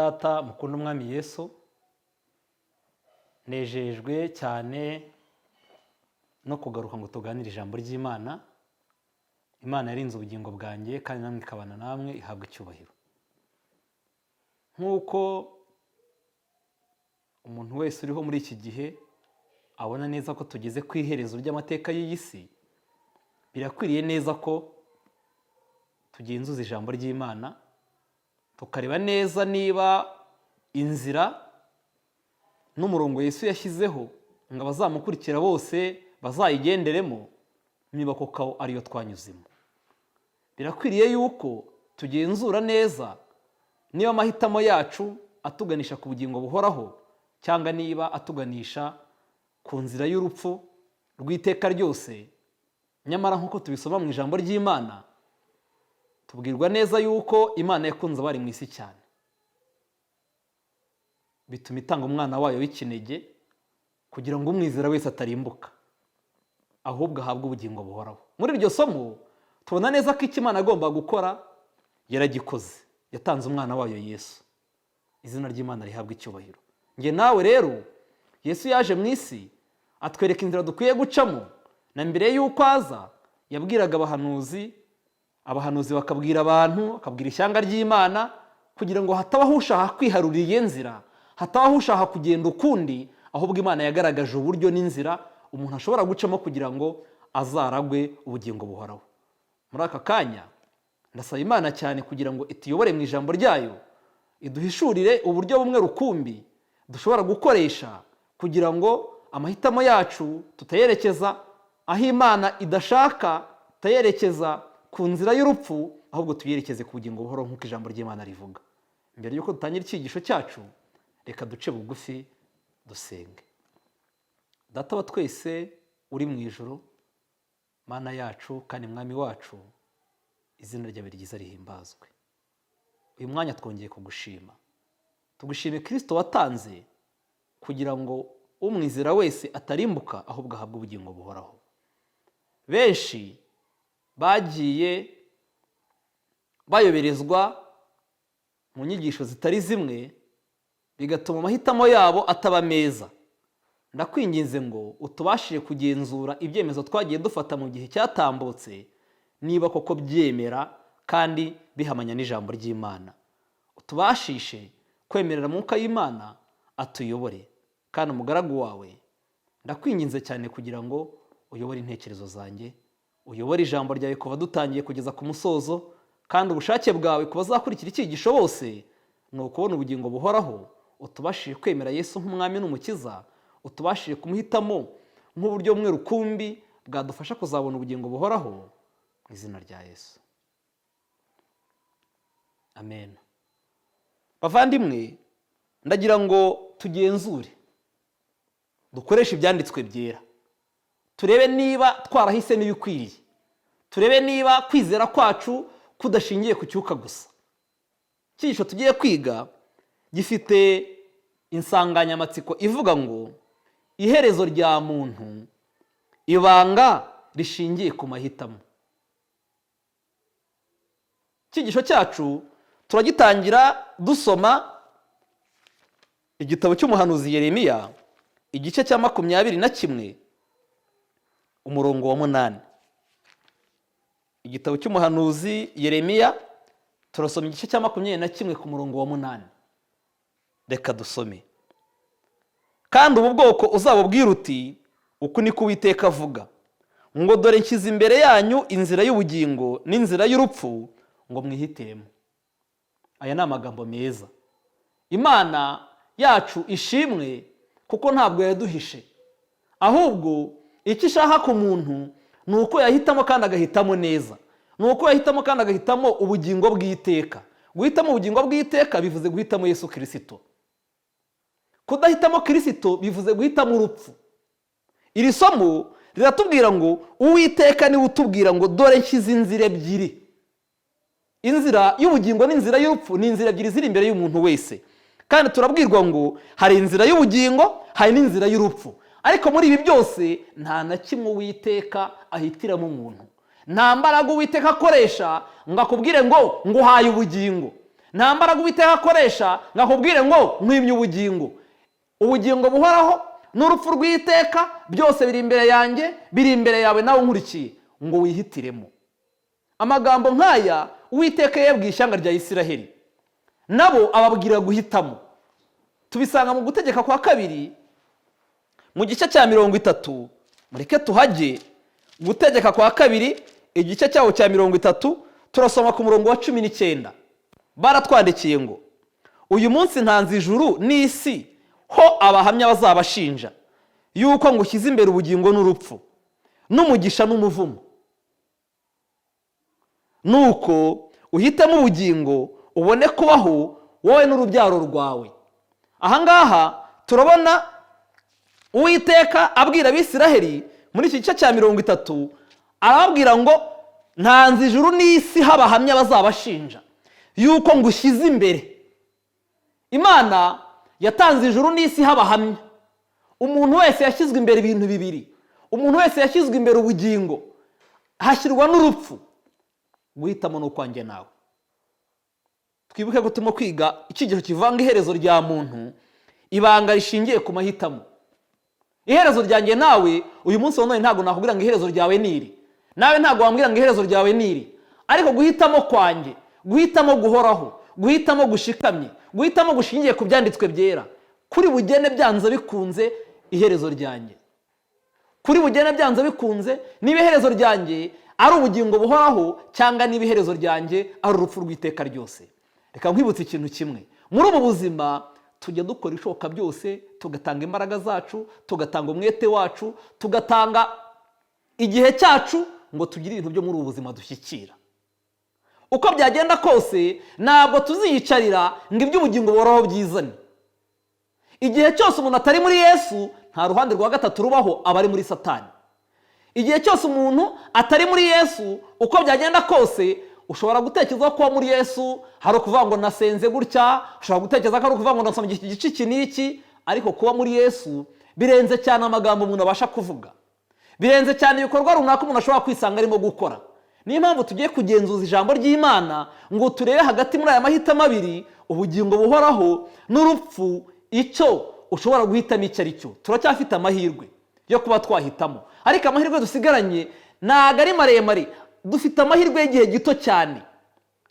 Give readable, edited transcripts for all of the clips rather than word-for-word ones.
data mukunda umwami Yesu, nejejwe cyane no kugaruka ngo tuganire ijambo ry'Imana. Imana yarinze ubugingo bwanjye kandi namwe ikabana namwe, ihabwa icyubahiro. Nk'uko umuntu wese uriho muri iki gihe abona neza ko tugeze ku iherezo ry'amateka y'iyi si, birakwiriye neza ko tugenzuza ijambo ry'Imana, tukareba neza niba inzira n'umurongo Yesu yashyizeho ngo abazamukurikira bose bazayigenderemo, niba koko ariyo twanyuzemo. Birakwiriye yuko tugenzura neza niba amahitamo yacu atuganisha ku bugingo buhoraho cyangwa niba atuganisha ku nzira y'urupfu rw'iteka ryose. Nyamara nk'uko tubisoma mu ijambo ry'Imana, tubwirwa neza yuko Imana yakunze abari mu isi cyane, bituma itanga umwana wayo w'ikinege kugira ngo umwizera wese atarimbuka, ahubwo ahabwe ubugingo buhoraho. Muri iryo somo tubona neza ko icyo Imana agomba gukora yaragikoze, yatanze umwana wayo Yesu. Izina ry'Imana rihabwa icyubahiro. Nge nawe rero, Yesu yaje mu isi atwereka inzira dukwiye gucamo, na mbere y'uko aza yabwiraga abahanuzi bakabwira abantu, bakabwira ishyanga ry'Imana, kugira ngo hatabaho ushaka kwiharurira iyo nzira, hatabaho ushaka kugenda ukundi, ahubwo Imana yagaragaje uburyo n'inzira umuntu ashobora gucamo kugira ngo azaragwe ubugingo buhoraho. Muri aka kanya ndasaba Imana cyane kugira ngo ituyobore mu ijambo ryayo, iduhishurire uburyo bumwe rukumbi dushobora gukoresha kugira ngo amahitamo yacu tutayerekeza aho Imana idashaka, tutayerekeza ku nzira y'urupfu, ahubwo tuyerekeze ku bugingo buhoraho nk'uko ijambo ry'Imana rivuga. Mbere y'uko dutangira icyigisho cyacu, reka duce bugufi dusenge. Data wa twese uri mu ijuru, Mana yacu kandi mwami wacu, izina ryawe ryiza rihimbazwe. Uyu mwanya twongeye kugushima, tugushime Kristo watanze kugira ngo umwizera wese atarimbuka, ahubwo ahabwe ubugingo buhoraho. Benshi bagiye bayoberezwa mu nyigisho zitari zimwe, bigatuma amahitamo yabo ataba meza. Ndakwinginze ngo utubashije kugenzura ibyemezo twagiye dufata mu gihe cyatambutse, niba koko byemera kandi bihamanya n'ijambo ry'Imana. Utubashishe kwemerera Mwuka w'Imana atuyobore, kandi umugaragu wawe ndakwinginze cyane kugira ngo uyobore intekerezo zanjye, uyobore ijambo ryawe kuva dutangiye kugeza ku musozo, kandi ubushake bwawe ku bazakurikira icyigisho bose ni ukubona ubugingo buhoraho. Utubashije kwemera Yesu nk'umwami n'umukiza, utubashije kumuhitamo nk'uburyo bumwe rukumbi bwadufasha kuzabona ubugingo buhoraho, mu izina rya Yesu, amen. Bavandimwe, ndagira ngo tugenzure, dukoreshe ibyanditswe byera, turebe niba twarahisemo ibikwiriye, turebe niba kwizera kwacu kudashingiye ku cyuka gusa. Icyigisho tugiye kwiga gifite insanganyamatsiko ivuga ngo iherezo rya muntu, ibanga rishingiye ku mahitamo. Icyigisho cyacu turagitangira dusoma igitabo cy'umuhanuzi Yeremiya, igice cya 21 umurongo wa 8. Igitabo cy'umuhanuzi Yeremiya turasoma igice cya 21 ku murongo wa 8. Reka dusome. Kandi ubu bwoko uzabubwira uti, uku niko Uwiteka avuga, ngo dore nshyize imbere yanyu inzira y'ubugingo n'inzira y'urupfu, ngo mwihitiremo. Aya ni amagambo meza. Imana yacu ishimwe, kuko ntabwo yaduhishe, ahubwo icyo ishaka ku muntu ni uko yahitamo kandi agahitamo neza, ni uko yahitamo kandi agahitamo ubugingo bw'iteka. Guhitamo ubugingo bw'iteka bivuze guhitamo Yesu Kristo. Kudahitamo Kristo bivuze guhitamo urupfu. Iri somo riratubwira ngo Uwiteka niwe utubwira ngo dore nshyize inzira ebyiri. Inzira y'ubugingo n'inzira y'urupfu ni inzira ebyiri ziri imbere y'umuntu wese, kandi turabwirwa ngo hari inzira y'ubugingo, hari n'inzira y'urupfu. Ariko muri ibi byose nta na kimwe Uwiteka ahitiramo umuntu. Nta mbaraga Uwiteka akoresha ngo akubwire ngo nguhaye ubugingo, nta mbaraga Uwiteka akoresha ngakubwire ngo nkwimye ubugingo. Ubugingo buhoraho n'urupfu rw'iteka byose biri imbere yanjye, biri imbere yawe nawe nkurikiye, ngo wihitiremo. Amagambo nk'aya Uwiteka yabwiye ishyanga rya Isiraheli, nabo ababwira guhitamo. Tubisanga mu Gutegeka kwa kabiri mu gice cya 30. Mureke tuhajye. Gutegeka kwa kabiri igice cyawo cya 30, turasoma ku murongo wa 19. Baratwandikiye ngo, uyu munsi ntanze ijuru n'isi ho abahamya bazabashinja yuko ngushyize imbere ubugingo n'urupfu, n'umugisha n'umuvumo. Nuko uhitemo ubugingo ubone kubaho wowe n'urubyaro rwawe. Ahangaha turabona Uwiteka abwira Abisiraheli muri iki gice cya 30, arababwira ngo ntanze ijuru n'isi h'abahamya bazabashinja yuko ngushyize imbere. Imana yatanze ijuru n'isi h'abahamya. Umuntu wese yashyizwe imbere ibintu bibiri. Umuntu wese yashyizwe imbere ubugingo, hashyirwa n'urupfu. Guhitamo no kwanjye nawe. Twibuke ko turimo kwiga icyigisho kivanga iherezo rya muntu, ibanga rishingiye ku mahitamo. Iherezo ryanjye nawe uyu munsi wa none ntabwo nakubwira ngo iherezo ryawe niri, nawe ntabwo wambwira ngo iherezo ryawe niri, ariko guhitamo kwanjye, guhitamo guhoraho, guhitamo gushikamye, guhitamo gushingiye ku byanditswe byera, kuri bugene byanze bikunze iherezo ryanjye. Kuri bugene byanze bikunze niba iherezo ryanjye ari ubugingo buhoraho cyangwa niba iherezo ryanjye ari urupfu rw'iteka ryose. Reka nkwibutse ikintu kimwe, muri ubu buzima tujya dukora ishoka byose, tugatanga imbaraga zacu, tugatanga umwete wacu, tugatanga igihe cyacu ngo tugire ibintu byo muri ubu buzima dushyikira. Uko byagenda kose ntabwo tuziyicarira ngo iby'ubugingo buhoraho byizane. Igihe cyose umuntu atari muri Yesu, nta ruhande rwa gatatu rubaho, aba ari muri Satani. Igihe cyose umuntu atari muri Yesu, uko byagenda kose, ushobora gutekereza ko muri Yesu hari ukuvuga ngo nasenze gutya, ushobora gutekereza ko ari ukuvuga ngo nasomye iki gice iki n'iki, ariko kuba muri Yesu birenze cyane amagambo umuntu abasha kuvuga, birenze cyane ibikorwa runaka umuntu ashobora kwisanga arimo gukora. Niyo mpamvu tugiye kugenzuza ijambo ry'Imana ngo turebe hagati muri aya mahitamo abiri, ubugingo buhoraho n'urupfu, icyo ushobora guhitamo icyo ari cyo. Turacyafite amahirwe yo kuba twahitamo, ariko amahirwe dusigaranye ntabwo ari maremare. Dufite amahirwe y'igihe gito cyane.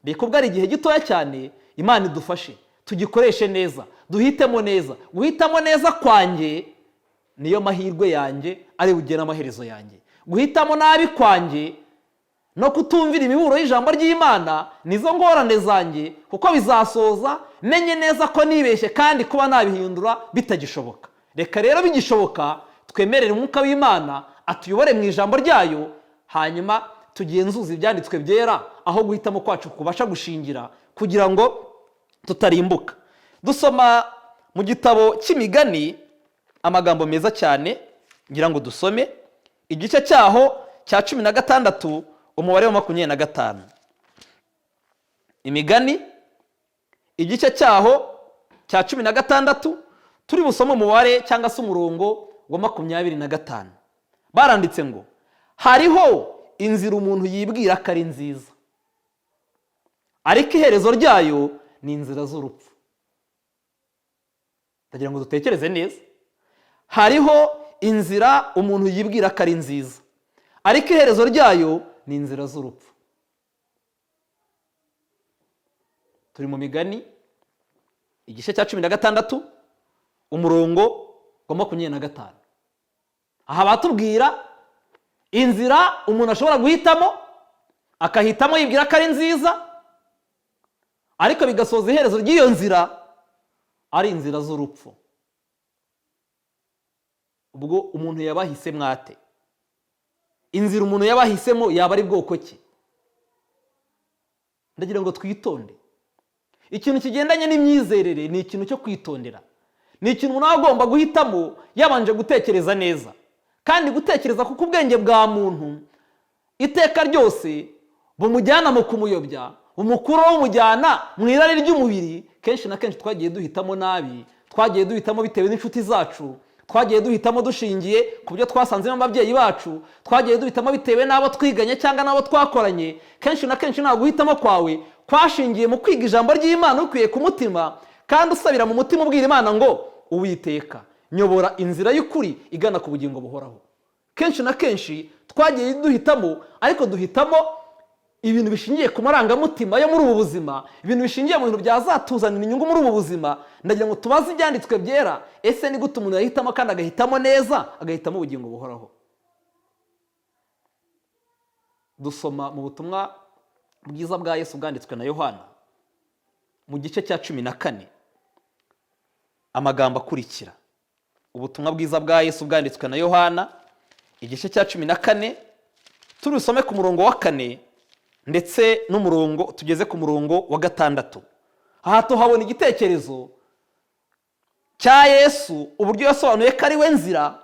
Reka ubwo ari igihe gitoya cyane, Imana idufashe tugikoreshe neza, duhitemo neza. Guhitamo neza kwanjye niyo mahirwe yanjye ari bugena amaherezo yanjye. Guhitamo nabi kwanjye no kutumvira imiburo y'ijambo ry'Imana nizo ngorane zanjye, kuko bizasoza menye neza ko nibeshye kandi kuba nabihindura bitagishoboka. Reka rero bigishoboka twemerere umwuka w'Imana atuyobore mu ijambo ryayo, hanyuma tugenzuza ibyanditswe byera aho guhitamo kwacu kubasha gushingira, kugira ngo tutarimbuka. Dusoma mu gitabo cy'Imigani amagambo meza cyane, ngira ngo dusome igice cyaho cya 16 umubare wa 25. Imigani igice cyaho cya 16 turi busome umubare cyangwa se umurongo wa 25. Baranditse ngo, hariho inzira umuntu yibwira ko ari nziza, ariko iherezo ryayo ni inzira z'urupfu. Ndagira ngo dutekereze neza. Hariho inzira umuntu yibwira ko ari nziza, ariko iherezo ryayo ni inzira z'urupfu. Turi mu Migani igice cya 16 umurongo wa 25. Aha batubwira inzira umuntu ashobora guhitamo, akahitamo yibwira ko ari nziza, ariko bigasoza iherezo ry'iyo nzira ari inzira z'urupfu. Ubwo umuntu yabahise mwate, inzira umuntu yabahisemo yaba ari bwoko ki? Ndagira ngo twitonde. Ikintu kigendanye n'imyizerere ni ikintu cyo kwitondera, ni ikintu umuntu agomba guhitamo yabanje gutekereza neza. Kandi gutekereza kuko ubwenge bwa muntu iteka ryose bumujyana mu kumuyobya, umukuru w'umujyana mu irari ry'umubiri. Kenshi na kenshi twagiye duhitamo nabi, twagiye duhitamo bitewe n'inshuti zacu, twagiye duhitamo dushingiye ku byo twasanzemo ababyeyi bacu, twagiye duhitamo bitewe n'abo twiganye cyangwa n'abo twakoranye. Kenshi na kenshi nta guhitamo kwawe kwashingiye mu kwiga ijambo ry'Imana ukwiye ku mutima, kandi usabira mu mutima ubwira Imana ngo Uwiteka nyobora inzira y'ukuri igana ku bugingo buhoraho. Kenshi na kenshi twagiye duhitamo, ariko duhitamo ibintu bishingiye ku marangamutima yo muri ubu buzima, ibintu bishingiye mu bintu byazatuzanira inyungu muri ubu buzima. Ndagira ngo tubaze ibyanditswe byera, ese ni gute umuntu yahitamo kandi agahitamo neza, agahitamo ubugingo buhoraho? Dusoma mu butumwa bwiza bwa Yesu bwanditswe na Yohana mu gice cya 14 amagambo akurikira. Ubutumwa bwiza bwa Yesu bwanditswe na Yohana igice cya 14, turusome ku murongo wa 4 ndetse n'umurongo tugeze ku murongo wa 6. Aha tuhabona igitekerezo cya Yesu, uburyo yasobanuye ko ari we nzira,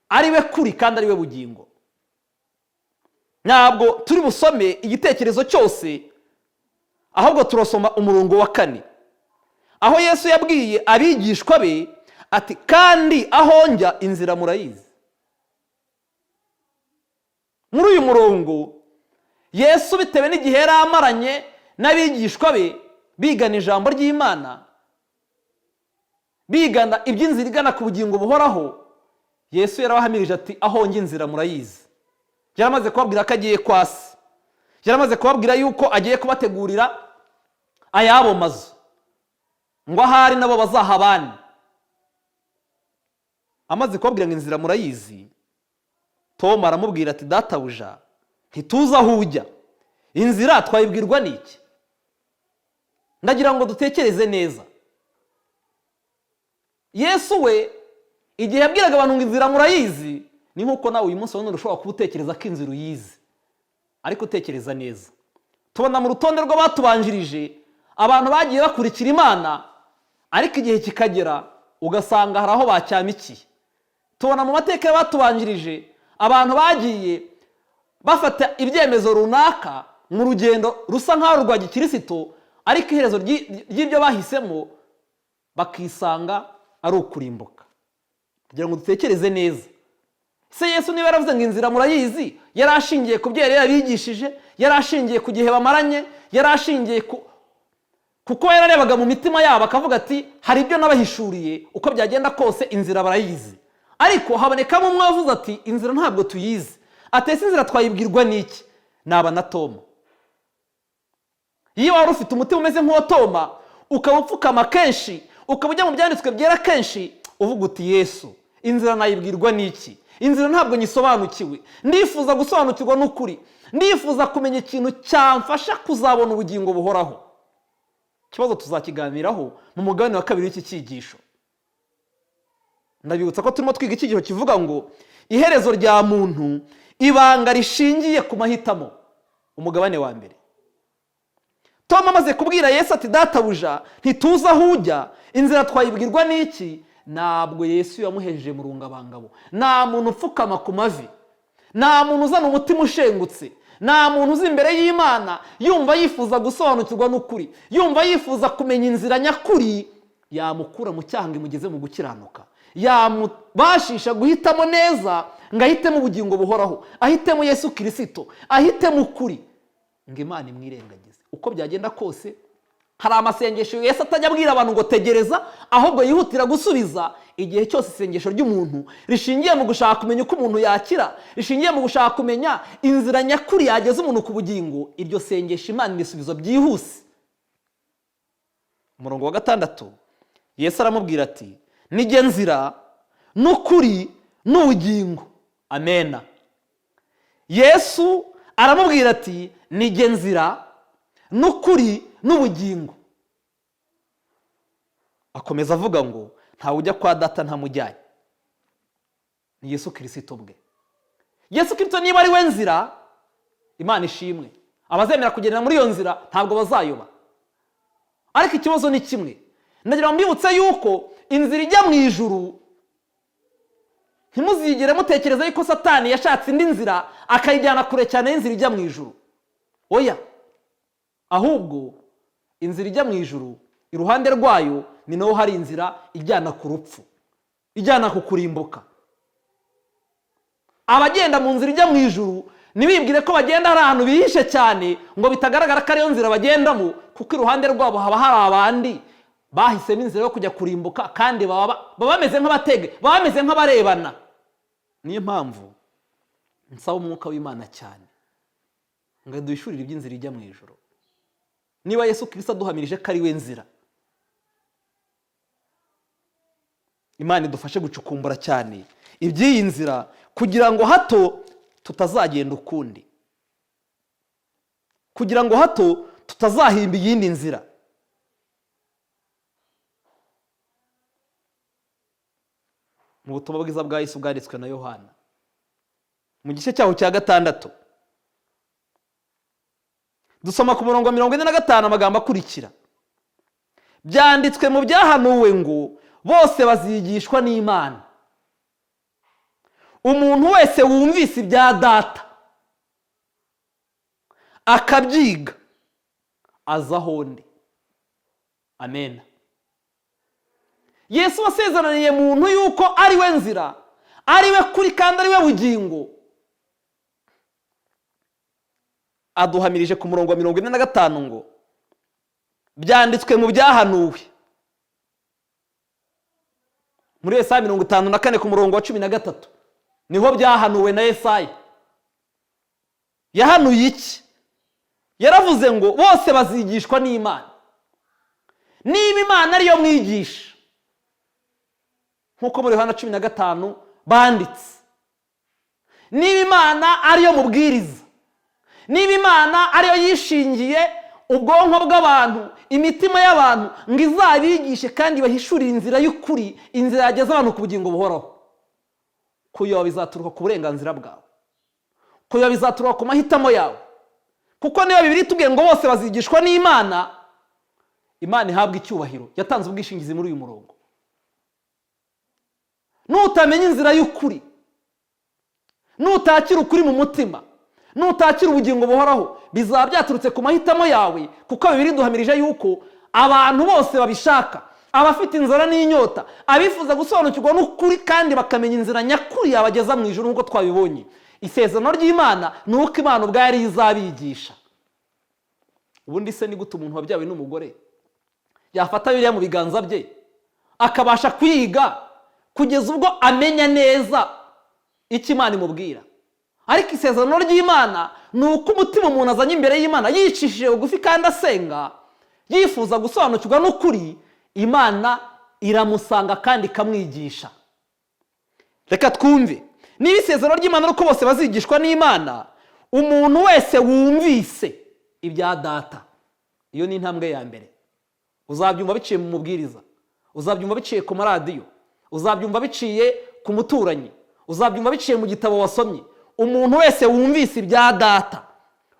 ari we kuri kandi ari we bugingo. Ntabwo turi busome igitekerezo cyose, ahubwo turasoma umurongo wa 4, aho Yesu yabwiye abigishwa be ati kandi aho njya inzira murayizi. Muri uyu murongo Yesu bitewe n'igihe yari amaranye n'abigishwa be bigana ijambo ry'Imana, bigana iby'inzira igana ku bugingo buhoraho, Yesu yarabahamirije ati aho njya inzira murayizi. Yaramaze kubabwira ko agiye kwa Se, yaramaze kubabwira yuko agiye kubategurira ayabo mazu, ngo ahari nabo bazahabane. Amaze kubabwira ngo inzira murayizi, Toma aramubwira ati databuja ntituzi aho ujya, inzira twayibwirwa n'iki? Ndagira ngo dutekereze neza. Yesu we igihe yabwiraga abantu ngo inzira murayizi, ni nkuko nawe uyu munsi wa none ushobora kuba utekereza ko inzira uyizi, ariko utekereza neza. Tubona mu rutonde rw'abatubanjirije abantu bagiye bakurikira Imana, ariko igihe kikagera ugasanga hari aho bacyamikiye. Tubona mu mateka y'abatubanjirije abantu bagiye bafata ibyemezo runaka mu rugendo rusa nk'aho rwa gikristo, ariko iherezo ry'ibyo bahisemo bakisanga ari ukurimbuka. Kugira ngo dutekereze neza, se Yesu niba yaravuze ngo inzira murayizi, yari ashingiye ku byo yari yabigishije, yari ashingiye ku gihe bamaranye, yari ashingiye kuko yararebaga mu mitima yabo akavuga ati hari ibyo nabahishuriye, uko byagenda kose inzira barayizi. Ariko habonekamo umwe wavuze ati inzira ntabwo tuyizi. Atese inzira twayibwirwa n'iki? Naba na Toma. Iyo wari ufite umutima umeze nk'uwa Toma, ukaba upfukama kenshi, ukaba ujya mu byanditswe byera kenshi, uvuga uti Yesu inzira nayibwirwa n'iki? Inzira ntabwo nyisobanukiwe, ndifuza gusobanukirwa n'ukuri, ndifuza kumenya ikintu cyamfasha kuzabona ubugingo buhoraho. Ikibazo tuzakiganiraho mu mugabane wa 2 w'iki cyigisho. Ndabibutsa ko turimo twiga icyigisho kivuga ngo iherezo rya muntu, ibanga rishingiye ku mahitamo, umugabane wa 1. Toma amaze kubwira Yesu ati databuja ntituzi aho ujya, inzira twayibwirwa n'iki? Ntabwo Yesu yamuhejeje mu rungabangabo. Nta muntu upfukama ku mavi, nta muntu uzana umutima ushengutse, nta muntu uzi imbere y'Imana yumva yifuza gusobanukirwa n'ukuri, yumva yifuza kumenya inzira nyakuri yamukura mu cyaha ngo imugeze mu gukiranuka, yamubashisha guhitamo neza ngo ahitemo ubugingo buhoraho, ahitemo Yesu Kristo, ahitemo ukuri, ngo Imana imwirengagize. Uko byagenda kose hari amasengesho Yesu atajya abwira abantu ngo tegereza, ahubwo yihutira gusubiza. Igihe cyose isengesho ry'umuntu rishingiye mu gushaka kumenya uko umuntu yakira, rishingiye mu gushaka kumenya inzira nyakuri yageza umuntu ku bugingo, iryo sengesho Imana irisubizo byihuse. Umurongo wa 6 Yesu aramubwira ati nijye nzira n'ukuri n'ubugingo. Amena. Yesu aramubwira ati nijye nzira n'ukuri n'ubugingo. Akomeza avuga ngo ntawe ujya kwa data ntamujyanye. Ni Yesu Kristo bwe. Yesu Kristo niba ari we nzira, Imana ishimwe, abazemera kugendera muri iyo nzira ntabwo bazayoba. Ariko ikibazo ni kimwe, ndagira ngo mbibutse yuko inzira ijya mu ijuru, ntimuzigere mutekereza yuko Satani yashatse indi nzira akayijyana kure cyane y'inzira ijya mu ijuru. Oya, ahubwo inzira ijya mu ijuru iruhande rwayo ni naho hari inzira ijyana ku rupfu, ijyana ku kurimbuka. Abagenda mu nzira ijya mu ijuru ntibibwire ko bagenda hari ahantu bihishe cyane ngo bitagaragara ko ariyo nzira bagendamo, kuko iruhande rwabo haba hari abandi bahisemo inzira yo kujya kurimbuka, kandi baba bameze nk'abatege, baba bameze nk'abarebana. Niyo mpamvu nsaba umwuka w'Imana cyane ngo aduhishurire iby'inzira ijya mu ijuru. Niba Yesu Kristo aduhamirije ko ari we nzira, Imana idufashe gucukumbura cyane iby'iyi nzira kugira ngo hato tutazagenda ukundi, kugira ngo hato tutazahimba iyindi nzira. Mu butumwa bwiza bwa Yesu bwanditswe na Yohana mu gice cyaho cya 6 dusoma ku murongo 45 amagambo akurikira: byanditswe mu byahanuwe ngo bose bazigishwa n'Imana. Umuntu wese wumvise ibya Data akabyiga aza aho ndi. Amen. Yesu wasezeraniye muntu yuko ari we nzira, ari we kuri, kandi ari we bugingo. Aduhamirije ku murongo wa 45 ngo byanditswe mu byahanuwe. Muri Yesaya 54 ku murongo wa 13 niho byahanuwe na Yesaya. Yahanuye iki? Yaravuze ngo bose bazigishwa n'Imana. Niba Imana ariyo mwigisha, nkuko muri Yohana 15 banditse, niba Imana ariyo mubwiriza, niba Imana ariyo yishingiye ubwonko bw'abantu, imitima y'abantu, ngo izabigishe kandi bahishurire inzira y'ukuri, inzira yageza abantu ku bugingo buhoraho, kuyoba bizaturuka ku burenganzira bwawe, kuyoba bizaturuka ku mahitamo yawe. Kuko niba Bibiliya itubwiye ngo bose bazigishwa n'Imana, Imana ihabwa icyubahiro, yatanze ubwishingizi muri uyu murongo. Nutamenya inzira y'ukuri, nutakira ukuri mu mutima, nutakira ubugingo buhoraho, bizaba byaturutse ku mahitamo yawe. Kuko Bibiliya iduhamirije yuko abantu bose babishaka, abafite inzara n'inyota, abifuza gusobanukirwa n'ukuri kandi bakamenya inzira nyakuri yabageza mu ijuru. Nk'uko twabibonye, isezerano ry'Imana ni uko Imana ubwayo ari izabigisha. Ubundi se ni gute umuntu wabyawe n'umugore yafata Bibiliya mu biganza bye akabasha kwiga kugeza ubwo amenya neza icyo Imana imubwira? Ariko isezerano ry'Imana ni uko umutima umuntu azanye imbere y'Imana yicishije bugufi kandi asenga, yifuza gusobanukirwa n'ukuri, Imana iramusanga kandi ikamwigisha. Reka twumve. Niba isezerano ry'Imana ari uko bose bazigishwa n'Imana, umuntu wese wumvise ibya Data, iyo ni intambwe ya mbere. Uzabyumva biciye mu mubwiriza, uzabyumva biciye ku maradiyo, uzabyumva biciye ku muturanyi, uzabyumva biciye mu gitabo wasomye. Umuntu wese wumvise ibya Data,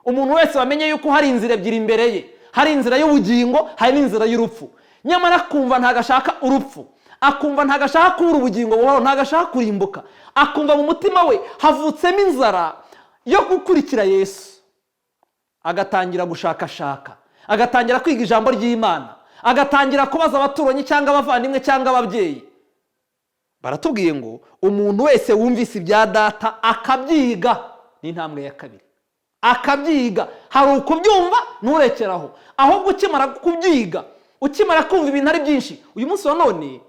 umuntu wese wamenye yuko hari inzira ebyiri imbere ye, hari inzira y'ubugingo, hari n'inzira y'urupfu. Nyamara akumva ntagashaka urupfu, akumva ntagashaka kubura ubugingo buhoraho, ntagashaka kurimbuka, akumva mu mutima we havutsemo inzara yo gukurikira Yesu, agatangira gushakashaka, agatangira kwiga ijambo ry'Imana, agatangira kubaza abaturanyi cyangwa abavandimwe cyangwa ababyeyi. Baratubwiye ngo umuntu wese wumvise ibya Data akabyiga, ni intambwe ya kabiri. Akabyiga, hari ukubyumva nturekeraho, ahubwo ukimara kubyiga, ukimara kumva ibintu ari byinshi. Uyu munsi wa none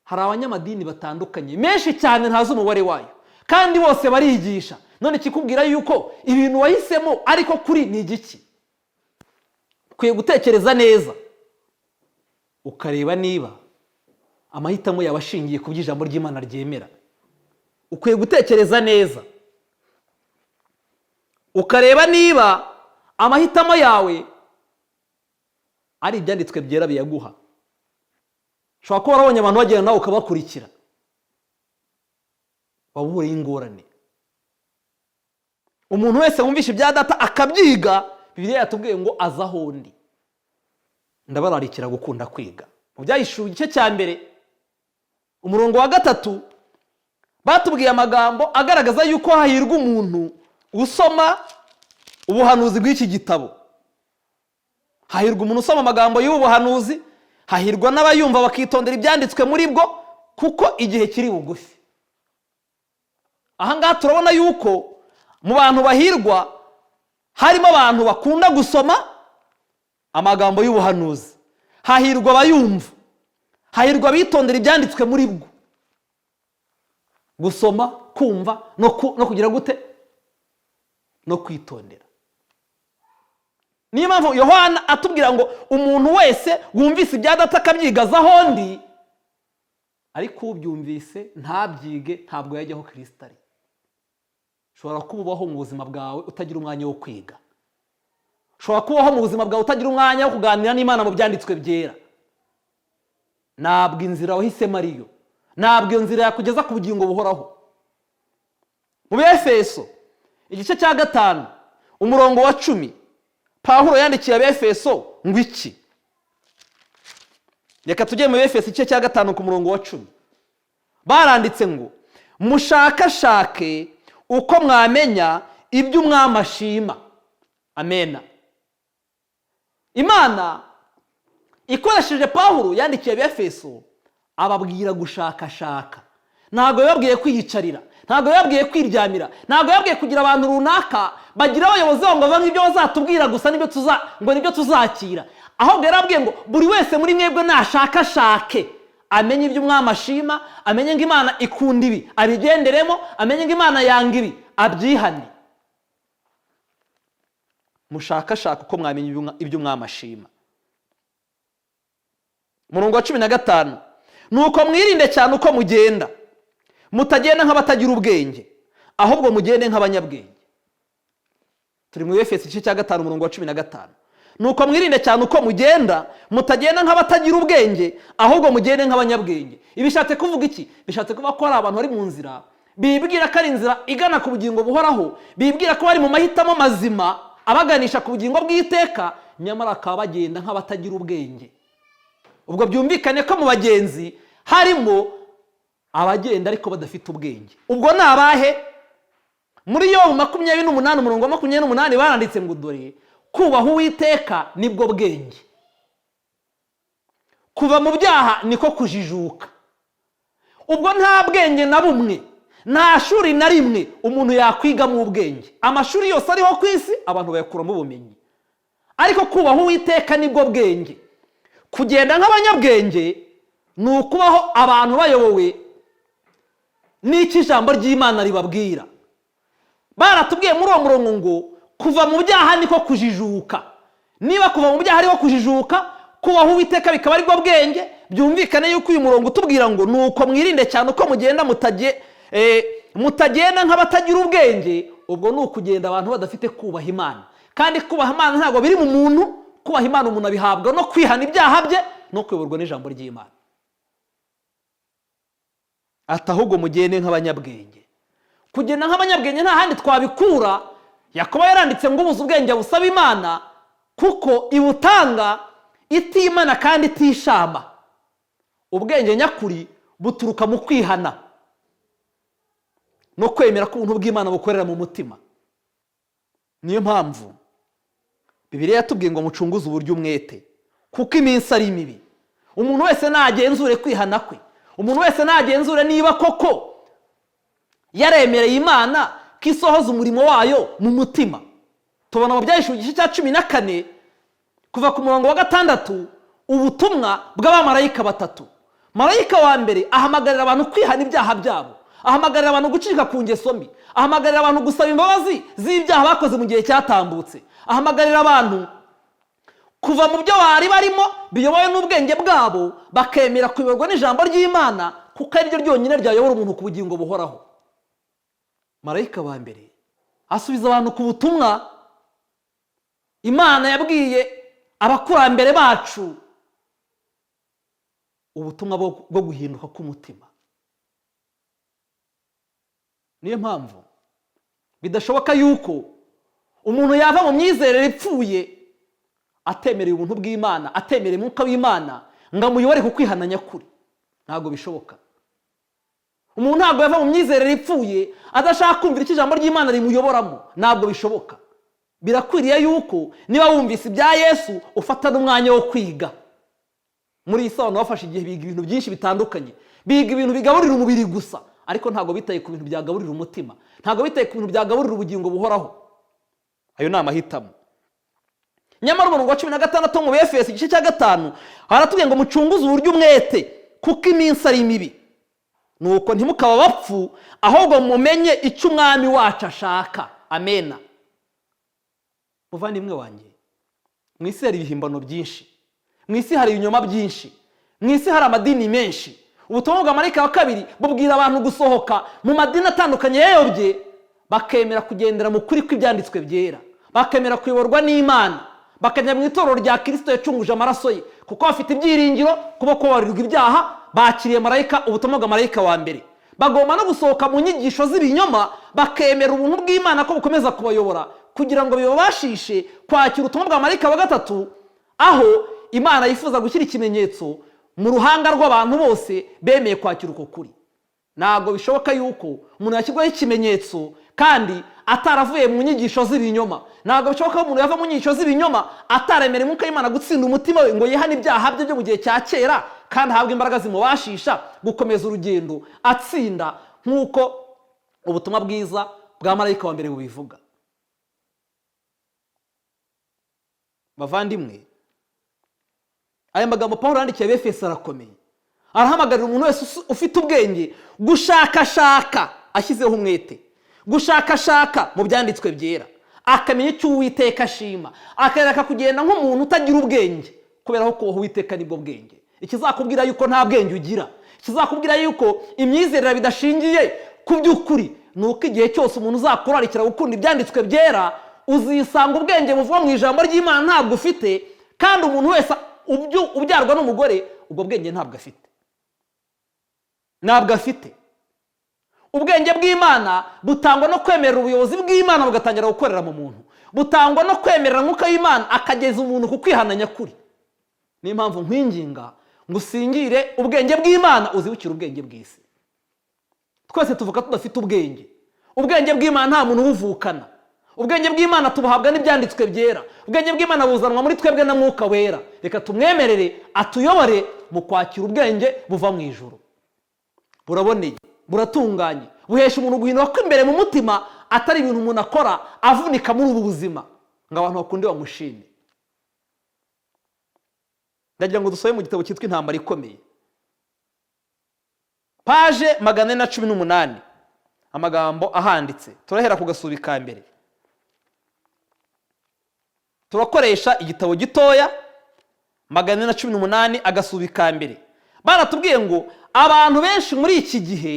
hari abanyamadini batandukanye menshi cyane ntazi umubare wayo, kandi bose barigisha. None kikubwira yuko ibintu wahisemo ariko kuri ni igiki? Ukwiye gutekereza neza ukareba niba amahitamo yawe ashingiye ku by'ijambo ry'Imana ryemera. Ukwiye gutekereza neza ukareba niba amahitamo yawe ari ibyanditswe byera biyaguha. Ushobora kuba warabonye abantu bagenda nawe ukabakurikira, wabuhuriye ingorane. Umuntu wese wumvishe ibya Data akabyiga, Bibiliya yatubwiye ngo aza aho ndi. Ndabararikira gukunda kwiga. Mu Byahishuwe igice cya mbere umurongo wa 3 batubwiye amagambo agaragaza yuko hahirwa umuntu usoma ubuhanuzi bw'iki gitabo. Hahirwa umuntu usoma amagambo y'ubu buhanuzi, hahirwa n'abayumva bakitondera ibyanditswe muri bwo, kuko igihe kiri bugufi. Aha ngaha turabona yuko mu bantu bahirwa harimo abantu bakunda gusoma amagambo y'ubuhanuzi. Hahirwa abayumva, hahirwa abitondera ibyanditswe muri bwo. Gusoma, kumva no kugira gute? No kwitondera. Niyo mpamvu Yohana atubwira ngo umuntu wese wumvise ibya Data akabyigazaho ndi, ariko ubyumvise ntabyige ntabwo yajyaho Kristo ari. Ushobora kubaho mu buzima bwawe utagira umwanya wo kwiga. Ushobora kubaho mu buzima bwawe utagira umwanya wo kuganira n'Imana mu byanditswe byera. Ntabwo inzira wahisemo ariyo. Ntabwo iyo nzira yakugeza ku bugingo buhoraho. Mu Efeso igice cya 5 umurongo wa 10 Pawulo yandikiye Abefeso ngo iki? Reka tujye mu Efeso igice cya 5 ku murongo wa 10. Baranditse ngo mushakashake uko mwamenya ibyo umwami ashima. Amena. Imana ikoresheje Pawulo yandikiye Abefeso ababwira gushakashaka. Ntabwo yababwiye kwiyicarira, ntabwo yababwiye kwiryamira, ntabwo yababwiye kugira abantu runaka bagira abayobozi ngo bava ibyo bazatubwira gusa nibyo tuzakira. Ahubwo yarabwiye ngo buri wese muri mwebwe nashakashake amenye ibyo umwami ashima, amenye ngo Imana ikunda ibi abigenderemo, amenye ngo Imana yanga ibi abyihane. Mushakashaka uko mwamenya ibyo umwami ashima. Murongo wa 15 nuko mwirinde cyane uko mugenda, mutagenda nk'abatagira ubwenge, ahubwo mugende nk'abanyabwenge. Turi mu Efeso igice cya 5 umurongo wa 15. Nuko mwirinde cyane uko mugenda, mutagenda nk'abatagira ubwenge, ahubwo mugende nk'abanyabwenge. Ibishatse kuvuga iki? Bishatse kuvuga ko hari abantu bari mu nzira bibwira ko ari inzira igana ku bugingo buhoraho, bibwira ko bari mu mahitamo mazima abaganisha ku bugingo bw'iteka, nyamara akaba bagenda nk'abatagira ubwenge. Ubwo byumvikane ko mu bagenzi harimo abagenda ariko badafite ubwenge. Ubwo ni abahe? Muri Yobu 28 umurongo wa 28 baranditse ngo dore kubaha Uwiteka nibwo bwenge, kuva mu byaha niko kujijuka. Ubwo nta bwenge na bumwe, nta shuri na rimwe umuntu yakwiga mu ubwenge. Amashuri yose ariho ku isi abantu bayakuramo ubumenyi, ariko kubaha Uwiteka nibwo bwenge. Kugenda nk'abanyabwenge ni ukubaho abantu bayobowe n'iki ijambo ry'Imana ribabwira. Baratubwiye muri uwo murongo ngo kuva mu byaha niko kujijuka. Niba kuva mu byaha ariho kujijuka, kubaho Uwiteka bikaba aribwo bwenge, byumvikane yuko uyu murongo utubwira ngo nuko mwirinde cyane uko mugenda mutagenda nk'abatagira ubwenge. Ubwo ni ukugenda abantu badafite kubaha Imana. Kandi kubaha Imana ntabwo biri mu muntu. Kubaha Imana umuntu abihabwa no kwihana ibyaha bye no kuyoborwa n'ijambo ry'Imana. Ahubwo mugende nk'abanyabwenge. Kugenda nk'abanyabwenge nta handi twabikura. Yakobo yaranditse ngo ubuze ubwenge busaba Imana kuko ibutanga itimana kandi itishama. Ubwenge nyakuri buturuka mu kwihana no kwemera ko ubuntu bw'Imana bukorera mu mutima. Niyo mpamvu Bibiliya yatubwiye ngo mucunguze uburyo umwete kuko iminsi ari mibi. Umuntu wese nagenzure kwihana kwe, umuntu wese nagenzure niba koko yaremereye Imana ko isohoza umurimo wayo mu mutima. Tubona mu Byahishuwe igice cya 14 kuva ku murongo wa 6 ubutumwa bw'abamarayika 3. Marayika wa mbere ahamagarira abantu kwihana ibyaha byabo, ahamagarira abantu gucika ku ngeso mbi, ahamagarira abantu gusaba imbabazi z'ibyaha bakoze mu gihe cyatambutse, ahamagarira abantu kuva mu byo bari barimo biyoboye n'ubwenge bwabo bakemera kuyoborwa n'ijambo ry'Imana kuko ari ryo ryonyine ryayobora umuntu ku bugingo buhoraho. Marayika wa mbere asubiza abantu ku butumwa Imana yabwiye abakurambere bacu, ubutumwa bwo guhinduka k'umutima. Niyo mpamvu bidashoboka yuko umuntu yava mu myizerere ipfuye atemereye ubuntu bw'Imana, atemereye umwuka w'Imana ngo amuyobore ku kwihana nyakuri. Ntabwo bishoboka. Umuntu ntabwo yava mu myizerere ipfuye adashaka kumvira icyo ijambo ry'Imana rimuyoboramo. Ntabwo bishoboka. Birakwiriye yuko niba wumvise ibya Yesu ufata n'umwanya wo kwiga. Muri iyi saha bafashe igihe biga ibintu byinshi bitandukanye, biga ibintu bigaburira umubiri gusa, ariko ntabwo bitaye ku bintu byagaburira umutima, ntabwo bitaye ku bintu byagaburira ubugingo buhoraho. Ayo ni amahitamo. Nyamara umurongo wa 16 mu Efeso igice cya 5 haratubwiye ngo mucunguze uburyo umwete kuko iminsi ari mibi, nuko ntimukaba bapfu ahubwo mumenye icyo umwami wacu ashaka. Amena. Muvandimwe wanjye, mu isi hari ibihimbano byinshi, mu isi hari ibinyoma byinshi, mu isi hari amadini menshi. Ubutumwa bwa marayika wa 2 bubwira abantu gusohoka mu madini atandukanye yayobye, bakemera kugendera mu kuri kw'ibyanditswe byera, bakemera kuyoborwa n'Imana, bakajya mu itorero rya Kristo yacunguje amaraso ye, kuko bafite ibyiringiro kuba kubabarirwa ibyaha, bakiriye marayika, ubutumwa bwa marayika wa mbere. Bagomba no gusohoka mu nyigisho z'ibinyoma, bakemera ubuntu bw'Imana ko bukomeza kubayobora kugira ngo bibabashishe kwakira ubutumwa bwa marayika wa 3, aho Imana yifuza gushyira ikimenyetso mu ruhanga rw'abantu bose bemeye kwakira uko kuri. Ntabwo bishoboka yuko umuntu yashyirwaho ikimenyetso kandi ataravuye mu nyigisho z'ibinyoma. Ntabwo bishoboka ko umuntu yava mu nyigisho z'ibinyoma ataremera Umwuka w'Imana gutsinda umutima we ngo yihane ibyaha bye byo mu gihe cya kera, kandi ahabwe imbaraga zimubashisha gukomeza urugendo atsinda, nk'uko ubutumwa bwiza bwa marayika wa mbere bubivuga. Bavandimwe, aya magambo Pawulo yandikiye Efeso arakomeye. Arahamagarira umuntu wese ufite ubwenge gushakashaka, ashyizeho umwete, gushakashaka mu byanditswe byera, akamenya icyo Uwiteka ashima, akareka kugenda nk'umuntu utagira ubwenge, kubera ko kubaho Uwiteka nibwo bwenge. Ikizakubwira yuko nta bwenge ugira, ikizakubwira yuko imyizerere bidashingiye ku by'ukuri, nuko igihe cyose umuntu uzakurarikira gukunda ibyanditswe byera, uzisanga ubwenge buvuga mu ijambo ry'Imana ntabwo ufite, kandi umuntu wese ubyarwa n'umugore ubwo bwenge ntabwo afite. Ntabwo afite. Ubwenge bw'Imana butangwa no kwemerera ubuyobozi bw'Imana bugatangira gukorera mu muntu, butangwa no kwemerera Umwuka w'Imana akageza umuntu ku kwihana nyakuri. Niyo mpamvu nkwinginga ngo usingire ubwenge bw'Imana, uzibukire ubwenge bw'isi. Twese tuvuga tudafite ubwenge. Ubwenge bw'Imana nta muntu ubuvukana. Ubwenge bw'Imana tubuhabwa n'ibyanditswe byera. Ubwenge bw'Imana buzanwa muri twebwe na Mwuka wera. Reka tumwemerere atuyobore mu kwakira ubwenge buva mu ijuru. Buraboneye, buratunganye, buhesha umuntu guhinduka kw'imbere mu mutima, atari ibintu umuntu akora avunika muri ubu buzima ngo abantu bakunde bamushime. Ndagira ngo dusobe mu gitabo cyitwa Intambara Ikomeye, paje 418, amagambo ahanditse. Turahera ku gasubi ka mbere. Turakoresha igitabo gitoya 418 agasubi ka mbere. Baratubwiye ngo abantu benshi muri iki gihe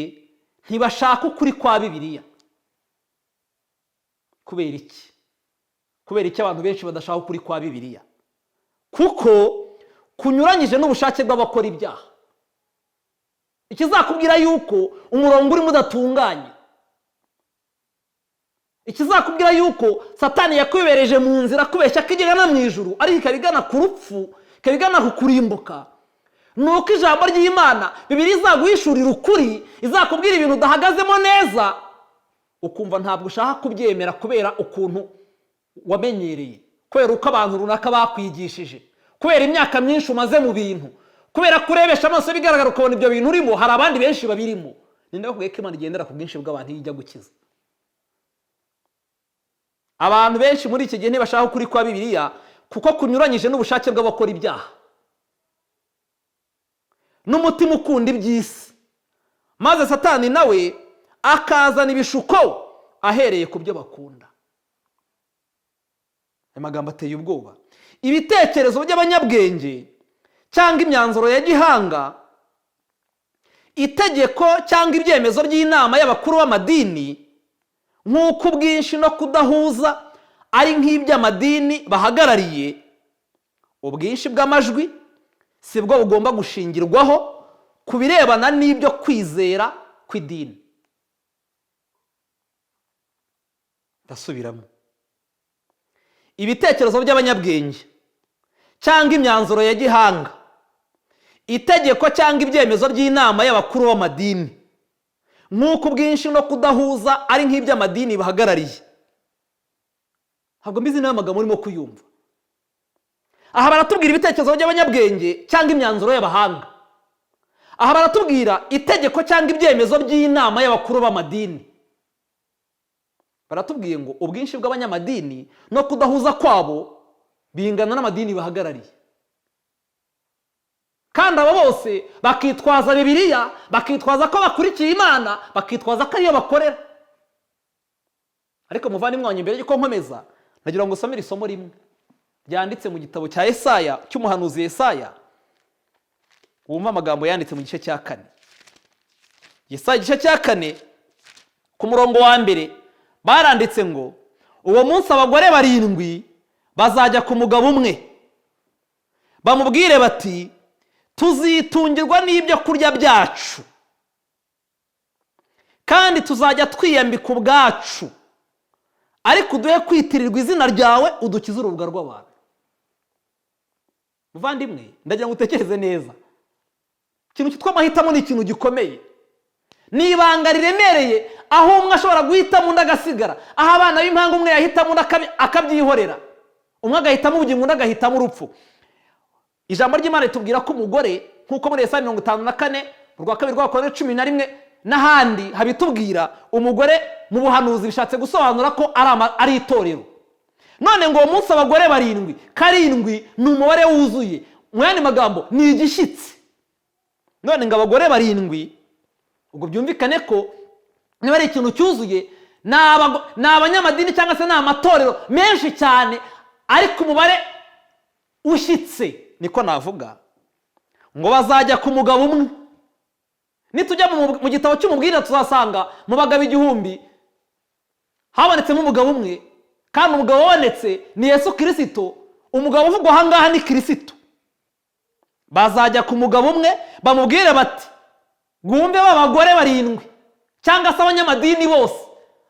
ntibashaka ukuri kwa Bibiliya. Kubera iki? Kubera iki abantu benshi badashaka ukuri kwa Bibiliya? Kuko kunyuranyije n'ubushake bw'abakora ibyaha. Ikizakubwira yuko umurongo urimo udatunganye, ikizakubwira yuko Satani yakwibereje mu nzira kubeshya ko igana mu ijuru, ariko ikabigana ku rupfu, ikabigana ku kurimbuka, nuko ijambo ry'Imana Bibiliya izaguhishurira ukuri, izakubwira ibintu udahagazemo neza, ukumva ntabwo ushaka kubyemera kubera ukuntu wamenyereye, kubera uko abantu runaka bakwigishije, kubera imyaka myinshi umaze mu bintu, kubera kurebesha amaso bigaragara ukabona ibyo bintu urimo hari abandi benshi babirimo. Ninde bakubwiye ko Imana igendera ku bwinshi bw'abantu ijya gukiza? Abantu benshi muri iki gihe ntibashaka ukuri kwa Bibiliya kuko kunyuranyije n'ubushake bw'abakora ibyaha n'umutima ukunda iby'isi, maze Satani nawe akazana ibishuko ahereye ku byo bakunda. Aya magambo ateye ubwoba. Ibitekerezo by'abanyabwenge cyangwa imyanzuro ya gihanga, itegeko cyangwa ibyemezo by'inama y'abakuru b'amadini, nk'uko ubwinshi no kudahuza ari nk'iby'amadini bahagarariye, ubwinshi bw'amajwi si bwo bugomba gushingirwaho ku birebana n'ibyo kwizera kw'idini. Ndasubiramo. Ibitekerezo by'abanyabwenge cyangwa imyanzuro ya gihanga, itegeko cyangwa ibyemezo by'inama y'abakuru b'amadini, nk'uko ubwinshi no kudahuza ari nk'iby'amadini bahagarariye. Ntabwo mbizi niba amagambo urimo kuyumva. Aha baratubwira ibitekerezo by'abanyabwenge cyangwa imyanzuro y'abahanga. aha baratubwira itegeko cyangwa ibyemezo by'inama y'abakuru b'amadini. Baratubwiye ngo ubwinshi bw'abanyamadini no kudahuza kwabo bingana n'amadini bahagarariye, kandi abo bose bakitwaza Bibiliya, bakitwaza ko bakurikiye Imana, bakitwaza ko ariyo bakorera. Ariko muvandimwe wanjye, mbere y'uko nkomeza, nagira ngo usomere isomo rimwe ryanditse mu gitabo cya Yesaya, cy'umuhanuzi Yesaya. Wumva amagambo yanditse mu gice cya 4. Yesaya igice cya 4 ku murongo wa mbere baranditse ngo, uwo munsi abagore 7 bazajya ku mugabo umwe, bamubwire bati, tuzitungirwa n'ibyo kurya byacu, kandi tuzajya twiyambika ubwacu, ariko uduhe kwitirirwa izina ryawe, udukize urubuga rw'abantu. Muvandimwe, ndagira ngo utekereze neza. Ikintu cyitwa amahitamo ni ikintu gikomeye, ni ibanga riremereye, aho umwe ashobora guhitamo undi agasigara, aho abana b'impanga umwe yahitamo undi akabyihorera, umwe agahitamo ubugingo undi agahitamo urupfu. Ijambo ry'Imana ritubwira ko umugore, nk'uko muri Yesaya 54 urwa 2 rwa 11 n'ahandi habitubwira, umugore mu buhanuzi bishatse gusobanura ko ari itorero. None ngo uwo munsi abagore 7, 7 ni umubare wuzuye, mu yandi magambo ni igishyitsi. None ngo abagore 7, ubwo byumvikane ko niba ari ikintu cyuzuye, ni abanyamadini cyangwa se ni amatorero menshi cyane, ariko umubare ushyitse, niko navuga. Ngo bazajya ku mugabo umwe. Nitujya mu gitabo cy'umubwiriza tuzasanga mu bagabo 1000 habonetsemo umugabo umwe, kandi umugabo wabonetse ni Yesu Kristo. Umugabo uvugwa aha ngaha ni Kristo. Bazajya ku mugabo umwe bamubwire bati, gwumve b'abagore 7 cyangwa se abanyamadini bose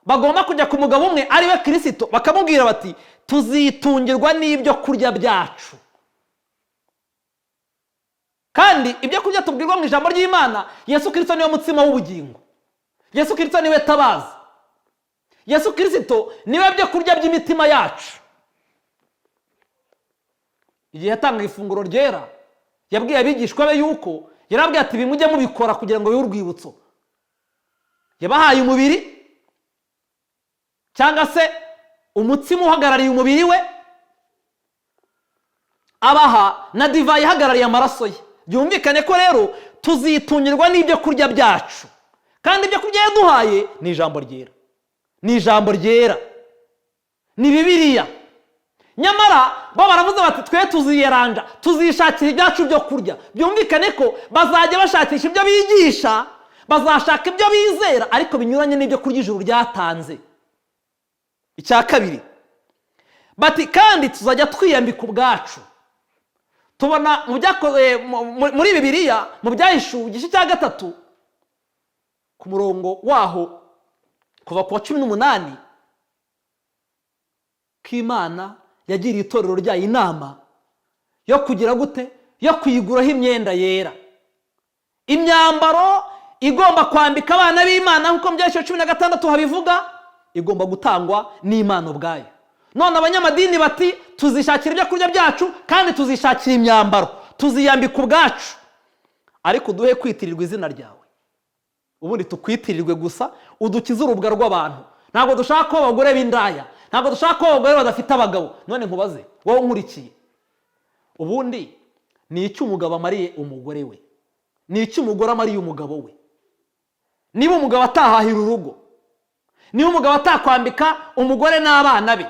bagomba kujya ku mugabo umwe ari we Kristo, bakamubwira bati, tuzitungirwa n'ibyo kurya byacu. Kandi ibyo kurya tubwirwa mu ijambo ry'Imana, Yesu Kristo niwe mutsima w'ubugingo, Yesu Kristo niwe tabazi, Yesu Kristo niwe byo kurya by'imitima yacu. Igihe yatanga ifunguro ryera, yabwiye abigishwa be yuko yarabwiye ati, bimujye mubikora kugira ngo bibe urwibutso. Yabahaye umubiri cyangwa se umutsima uhagarariye umubiri we, abaha na divayi ihagarariye amaraso ye. Byumvikane ko rero tuzitungirwa n'ibyo kurya byacu, kandi ibyo kurya yaduhaye ni ijambo ryera, ni ijambo ryera, ni Bibiliya. Nyamara bo baravuze bati, twe tuziyeranja, tuzishakira ibyacu byo kurya. Byumvikane ko bazajya bashakisha ibyo bigisha, bazashaka ibyo bizera, ariko binyuranye n'ibyo kurya ijuru ryatanze. Icya 2 bati, kandi tuzajya twiyambika ubwacu. Tubona muri Bibiliya mu Byahishuwe igice cya 3 ku murongo waho kuva ku wa 18, k'Imana yagiriye itorero ryayo inama yo kugira gute, yo kwiguraho imyenda yera, imyambaro igomba kwambika abana b'Imana, nk'uko mu Byahishuwe 16 habivuga, igomba gutangwa n'Imana ubwayo. None abanyamadini bati, tuzishakira ibyo kurya byacu, kandi tuzishakira imyambaro, tuziyambika ubwacu, ariko uduhe kwitirirwa izina ryawe. Ubundi tukwitirirwe gusa, udukize urubuga rw'abantu. Ntabwo dushaka ko abagore b'indaya, ntabwo dushaka ko abagore badafite abagabo. None nkubaze wowe nkurikiye, ubundi ni iki umugabo amariye umugore we? Ni iki umugore amariye umugabo we? Niba umugabo atahahira urugo, niba umugabo atakwambika umugore n'abana be,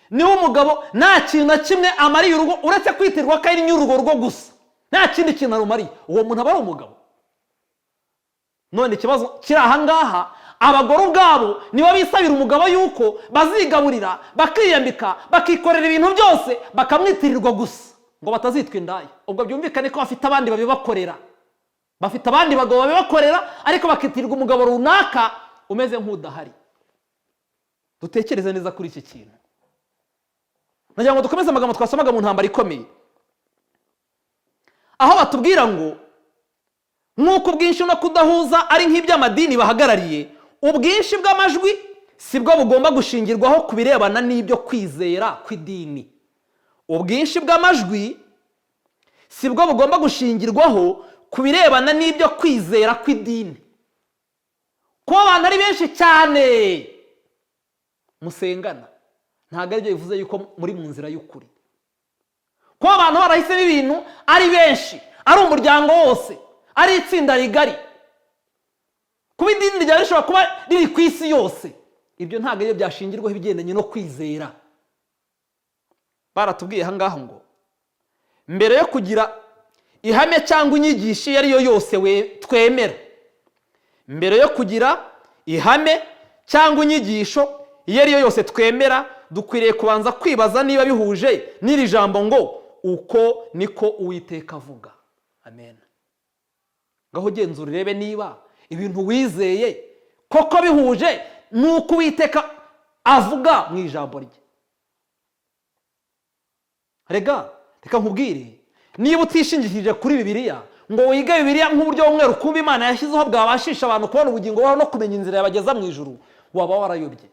niba umugabo nta kintu na kimwe amariye urugo uretse kwitirwa ko ari nyurugo rwo gusa, nta kindi kintu arumariye, uwo muntu aba ari umugabo? None ikibazo kiri aha ngaha, abagore ubwabo nibo bisabira umugabo yuko bazigaburira, bakiyambika, bakikorera ibintu byose, bakamwitirirwa gusa ngo batazitwa indaya. Ubwo byumvikane ko bafite abandi babibakorera, bafite abandi bagabo babibakorera, ariko bakitirirwa umugabo runaka umeze nk'udahari. Dutekereze neza kuri iki kintu. Nagira ngo dukomeze amagambo twasomaga mu ntambara ikomeye, aho batubwira ngo nk'uko ubwinshi no kudahuza ari nk'iby'amadini bahagarariye, ubwinshi bw'amajwi si bwo bugomba gushingirwaho ku birebana n'ibyo kwizera kw'idini. Ubwinshi bw'amajwi si bwo bugomba gushingirwaho ku birebana n'ibyo kwizera kw'idini. Kuba abantu ari benshi cyane musengana ntabwo aribyo bivuze yuko muri mu nzira y'ukuri. Kuba abantu barahisemo ibintu ari benshi, ari umuryango wose, ari itsinda rigari, kuba idini ryawe rishobora kuba riri ku isi yose, ibyo ntabwo aribyo byashingirwaho ibigendanye no kwizera. Baratubwiye ahangaha ngo mbere yo kugira ihame cyangwa inyigisho iyo ari yo yose twemera, mbere yo kugira ihame cyangwa inyigisho iyo ari yo yose twemera, dukwiriye kubanza kwibaza niba bihuje n'iri jambo ngo uko niko Uwiteka avuga. Amen. Ngaho genzura urebe niba ibintu wizeye koko bihuje n'uko Uwiteka avuga mu ijambo rye. Reka nkubwire, niba utishingikirije kuri Bibiliya ngo wige Bibiliya nk'uburyo bumwe rukumbi Imana yashyizeho bwabashisha abantu kubona ubugingo bwabo no kumenya inzira yabageza mu ijuru, waba warayobye.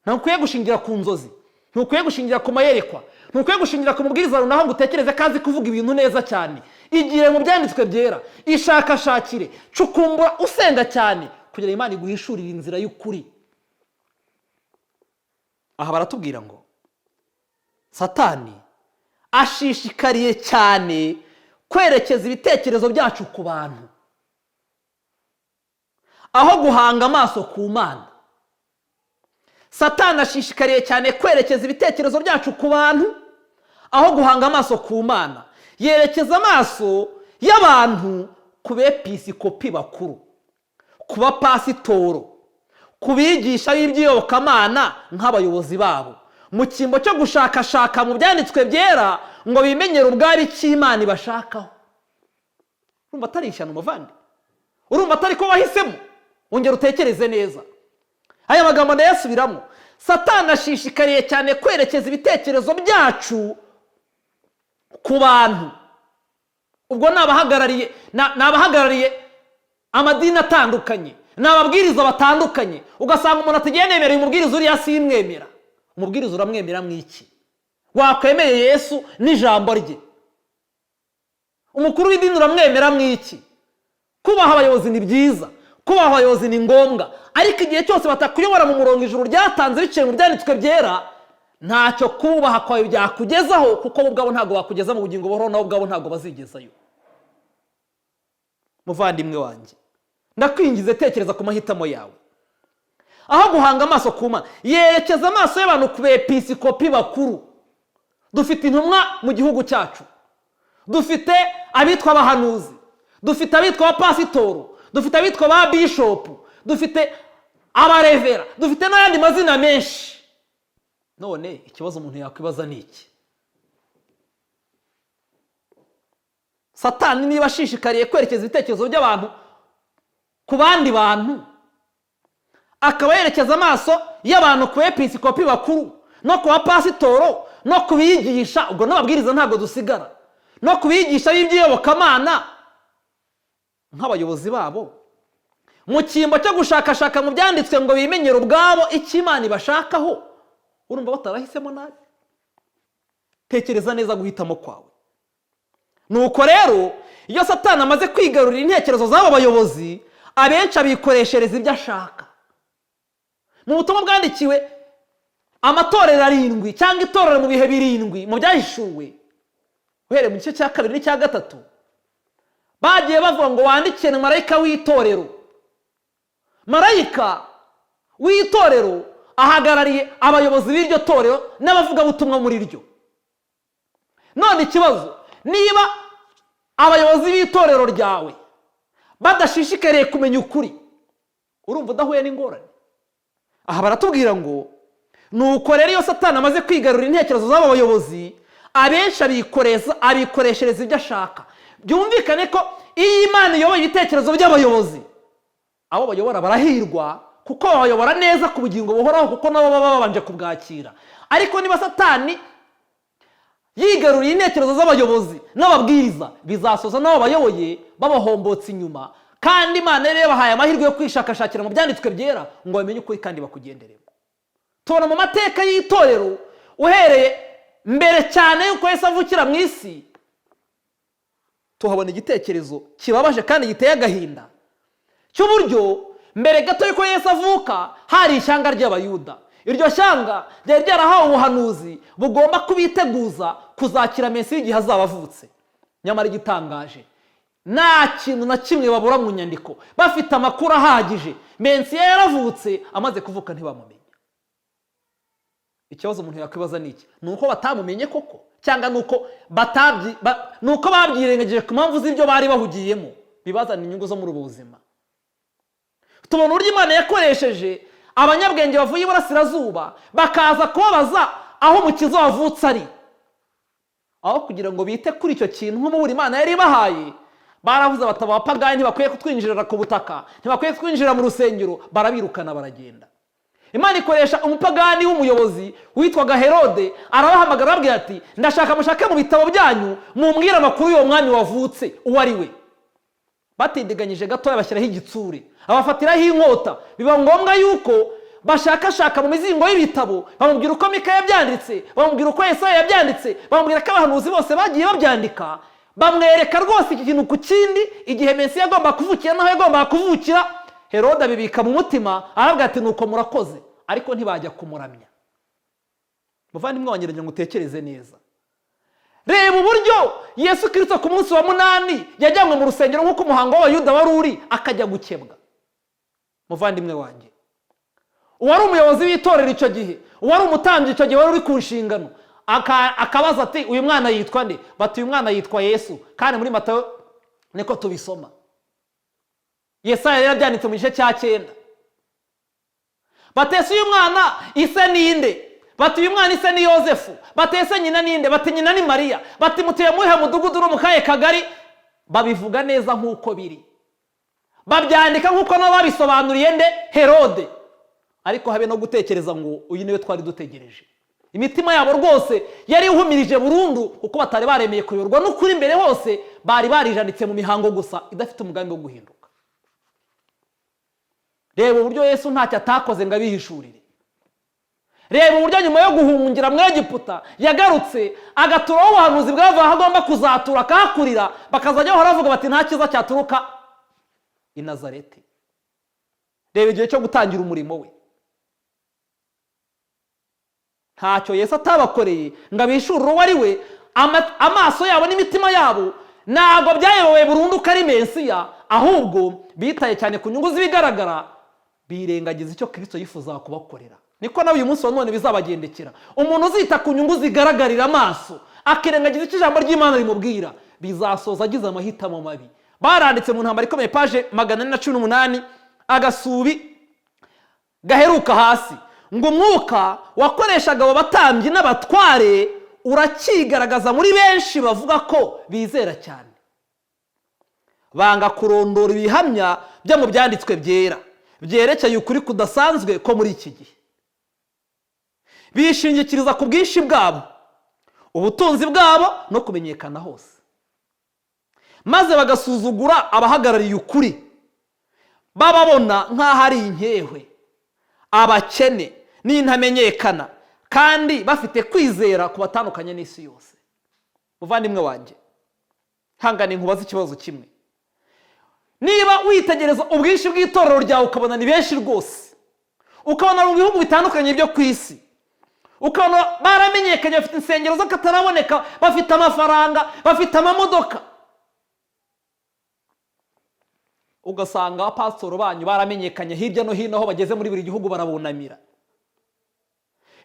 Ntukwiye gushingira ku nzozi, ntukwiye gushingira ku mayerekwa, ntukwiye gushingira ku mubwiriza runaka ngo utekereze ko azi kuvuga ibintu neza cyane. Igire mu byanditswe byera, ishakashakire, cukumbura, usenga cyane kugira Imana iguhishurire inzira y'ukuri. Aha baratubwira ngo Satani ashishikariye cyane kwerekeza ibitekerezo byacu ku bantu aho guhanga amaso ku Mana. Satani ashishikariye cyane kwerekeza ibitekerezo byacu ku bantu aho guhanga amaso ku Mana. Yerekeza amaso y'abantu ku bepiskopi bakuru, ku bapasitoro, ku bigisha b'iby'iyobokamana nk'abayobozi babo, mu cyimbo cyo gushakashaka mu byanditswe byera ngo bimenyere ubwari cy'Imana ibashakaho. Urumva atari ishyano muvandi? Urumva atari ko wahisemo? Ongera utekereze neza. Aya magambo ndayasubiramo. Satani ashishikariye cyane kwerekeza ibitekerezo byacu ku bantu. Ubwo nabahagarariye amadini atandukanye, n'ababwiriza batandukanye. Ugasanga umuntu atigiye nemera umubwiriza uriya simwemera. Umubwiriza uramwemera mwiki? Wakwemeye Yesu n'ijambo rye. Umukuru w'idini uramwemera mwiki? Kubaha abayobozi ni byiza, kubaha abayobozi ni ngombwa, ariko igihe cyose batakuyobora mu murongo ijuru ryatanze biciye mu byanditswe byera, ntacyo kubaha kwawe byakugezaho, kuko bo ubwabo ntabwo bakugeza mu bugingo buhoraho, nabo ubwabo ntabwo bazigezayo. Muvandimwe wanjye, ndakwingize tekereza ku mahitamo yawe. Aho guhanga amaso ku Mana, yerekeza amaso y'abantu ku bepiskopi bakuru. Dufite intumwa mu gihugu cyacu, dufite abitwa abahanuzi, dufite abitwa abapasitoro, dufite abitwa ba bishopu, dufite abarevera, dufite n'ayandi mazina menshi. None ikibazo umuntu yakwibaza ni iki? Satani niba ashishikariye kwerekeza ibitekerezo by'abantu ku bandi bantu, akaba yerekeza amaso y'abantu ku bepiskopi bakuru no ku bapasitoro no kubigisha, ubwo n'ababwiriza ntabwo dusigara, no kubigisha b'iby'iyobokamana nk'abayobozi babo, mu cyimbo cyo gushakashaka mu byanditswe ngo bimenyere ubwabo icyo Imana ibashakaho. Urumva batarahisemo nabi? Tekereza neza guhitamo kwawe. Nuko rero iyo Satani amaze kwigarurira intekerezo z'abo bayobozi, abenshi abikoreshereza ibyo ashaka. Mu butumwa bwandikiwe amatorero 7 cyangwa itorero mu bihe 7 mu byahishuwe, uhereye mu gice cya 2 n'icya 3, bagiye bavuga ngo wandikire marayika w'itorero. Marayika w'itorero ahagarariye abayobozi b'iryo torero n'abavuga butumwa muri ryo. None ikibazo, niba abayobozi b'itorero ryawe badashishikariye kumenya ukuri, urumva udahuye n'ingorane? Aha baratubwira ngo nuko rero iyo Satani amaze kwigarurira intekerezo z'abo bayobozi, abenshi abikoreshereza ibyo ashaka. Byumvikane ko iyo Imana iyoboye ibitekerezo by'abayobozi, abo bayobora barahirwa, kuko bayobora neza ku bugingo buhoraho, kuko nabo baba babanje kubwakira. Ariko niba Satani yigaruriye intekerezo z'abayobozi n'ababwiriza, bizasoza nabo bayoboye babahombotse inyuma, kandi Imana yari yabahaye amahirwe yo kwishakashakira mu byanditswe byera ngo bamenye ukuri kandi bakugenderemo. Tubona mu mateka y'itorero uhereye mbere cyane yuko Yesu avukira mu isi, tuhabona igitekerezo kibabaje kandi giteye agahinda cy'uburyo mbere gato yuko Yesu avuka hari ishyanga ry'abayuda. Iryo shyanga ryari ryarahawe ubuhanuzi bugomba kubiteguza kuzakira Mesiya igihe azaba avutse. Nyamara igitangaje, nta kintu na kimwe babura mu nyandiko. Bafite amakuru ahagije, Mesiya yaravutse, amaze kuvuka ntibamumenya. Ikibazo umuntu yakwibaza ni iki? Ni uko batamumenye koko, cyangwa ni uko babyirengagije ku mpamvu z'ibyo bari bahugiyemo bibazana inyungu zo muri ubu buzima. Tubona uburyo Imana yakoresheje abanyabwenge bavuye iburasirazuba bakaza kubabaza aho umukiza wavutse ari. Aho kugira ngo bite kuri icyo kintu nk'umubura Imana yari ibahaye, baravuze bati abapagani ntibakwiye kutwinjirira ku butaka, ntibakwiye kutwinjirira mu rusengero, barabirukana baragenda. Imana ikoresha umupagani w'umuyobozi witwaga Herode, arabahamagara arababwira ati ndashaka mushake mu bitabo byanyu mumbwire amakuru y'uwo mwami wavutse uwo ari we. Batindiganyije gatoya bashyiraho igitsure, abafatiraho inkota. Biba ngombwa yuko bashakashaka mu mizingo y'ibitabo, bamubwira uko Mika yabyanditse, bamubwira uko Yesaya yabyanditse, bamubwira ko abahanuzi bose bagiye babyandika, bamwereka rwose iki kintu ku kindi igihe Mesiya agomba kuvukira naho yagomba kuvukira. Herode abibika mu mutima, aravuga ati nuko murakoze, ariko ntibajya kumuramya. Muvandimwe wanjye ngo utekereze neza. Reba uburyo Yesu Kristo ku munsi wa 8 yajyanywe mu rusengero nk'uko umuhango w'Abayuda wari uri, akajya gukebwa. Muvandimwe wanjye, uwari umuyobozi w'itorero icyo gihe, uwari umutambyi icyo gihe wari uri ku nshingano, akabaza ati uyu mwana yitwa nde? Bati uyu mwana yitwa Yesu, kandi muri Matayo niko tubisoma. Yesaya yabyanditse mu gice cya 9. Batese uyu mwana ise ninde? Bati uyu mwana ise ni Yosefu. Batese nyina ninde? Bati nyina ni Mariya. Bati mutuye muhe mudugudu no mukaye kagari. Babivuga neza nk'uko biri, babyandika nk'uko nabo babisobanuriye nde? Herode. Ariko habe no gutekereza ngo uyu niwe twari dutegereje. Imitima yabo rwose yari ihumirije burundu, kuko batari baremeye kuyoborwa n'ukuri imbere hose, bari barijanditse mu mihango gusa idafite umugambi wo guhinduka. Reba uburyo Yesu ntacyo atakoze ngo abihishurire. Reba uburyo nyuma yo guhungira mu Egiputa yagarutse agaturaho ubuhanuzi bwava aho agomba kuzatura, akahakurira, bakazajya bahora bavuga bati nta kiza cyaturuka i Nazareti. Reba igihe cyo gutangira umurimo we, ntacyo Yesu atabakoreye ngo abishurire uwo ari we. Amaso yabo n'imitima yabo ntabwo byayobowe burundu ko ari Mesiya, ahubwo bitaye cyane ku nyungu z'ibigaragara, birengagiza icyo Kristo yifuza kubakorera. Niko nawe uyu munsi wa none bizabagendekera. Umuntu uzita ku nyungu zigaragarira amaso, akirengagiza icyo ijambo ry'Imana rimubwira, bizasoza agize amahitamo mabi. Baranditse mu Ntambara Ikomeye paje 418, agasubi gaheruka hasi, ngo umwuka wakoreshaga abo batambyi n'abatware urakigaragaza muri benshi bavuga ko bizera cyane. Banga kurondora ibihamya byo mu byanditswe byera byerekeye ukuri kudasanzwe ko muri iki gihe. Bishingikiriza ku bwinshi bwabo, ubutunzi bwabo no kumenyekana hose, maze bagasuzugura abahagarariye ukuri, bababona nk'aho ari inkehwe, abakene n'intamenyekana, kandi bafite kwizera kubatandukanye n'isi yose. Muvandimwe wanjye, hangane nkubaze ikibazo kimwe. Niba witegereza ubwinshi bw'itorero ryawe ukabona ni benshi rwose, ukabona mu bihugu bitandukanye byo ku isi, ukabona baramenyekanye, bafite insengero z'akataraboneka, bafite amafaranga, bafite amamodoka, ugasanga abapasitoro banyu baramenyekanye hirya no hino, aho bageze muri buri gihugu barabunamira.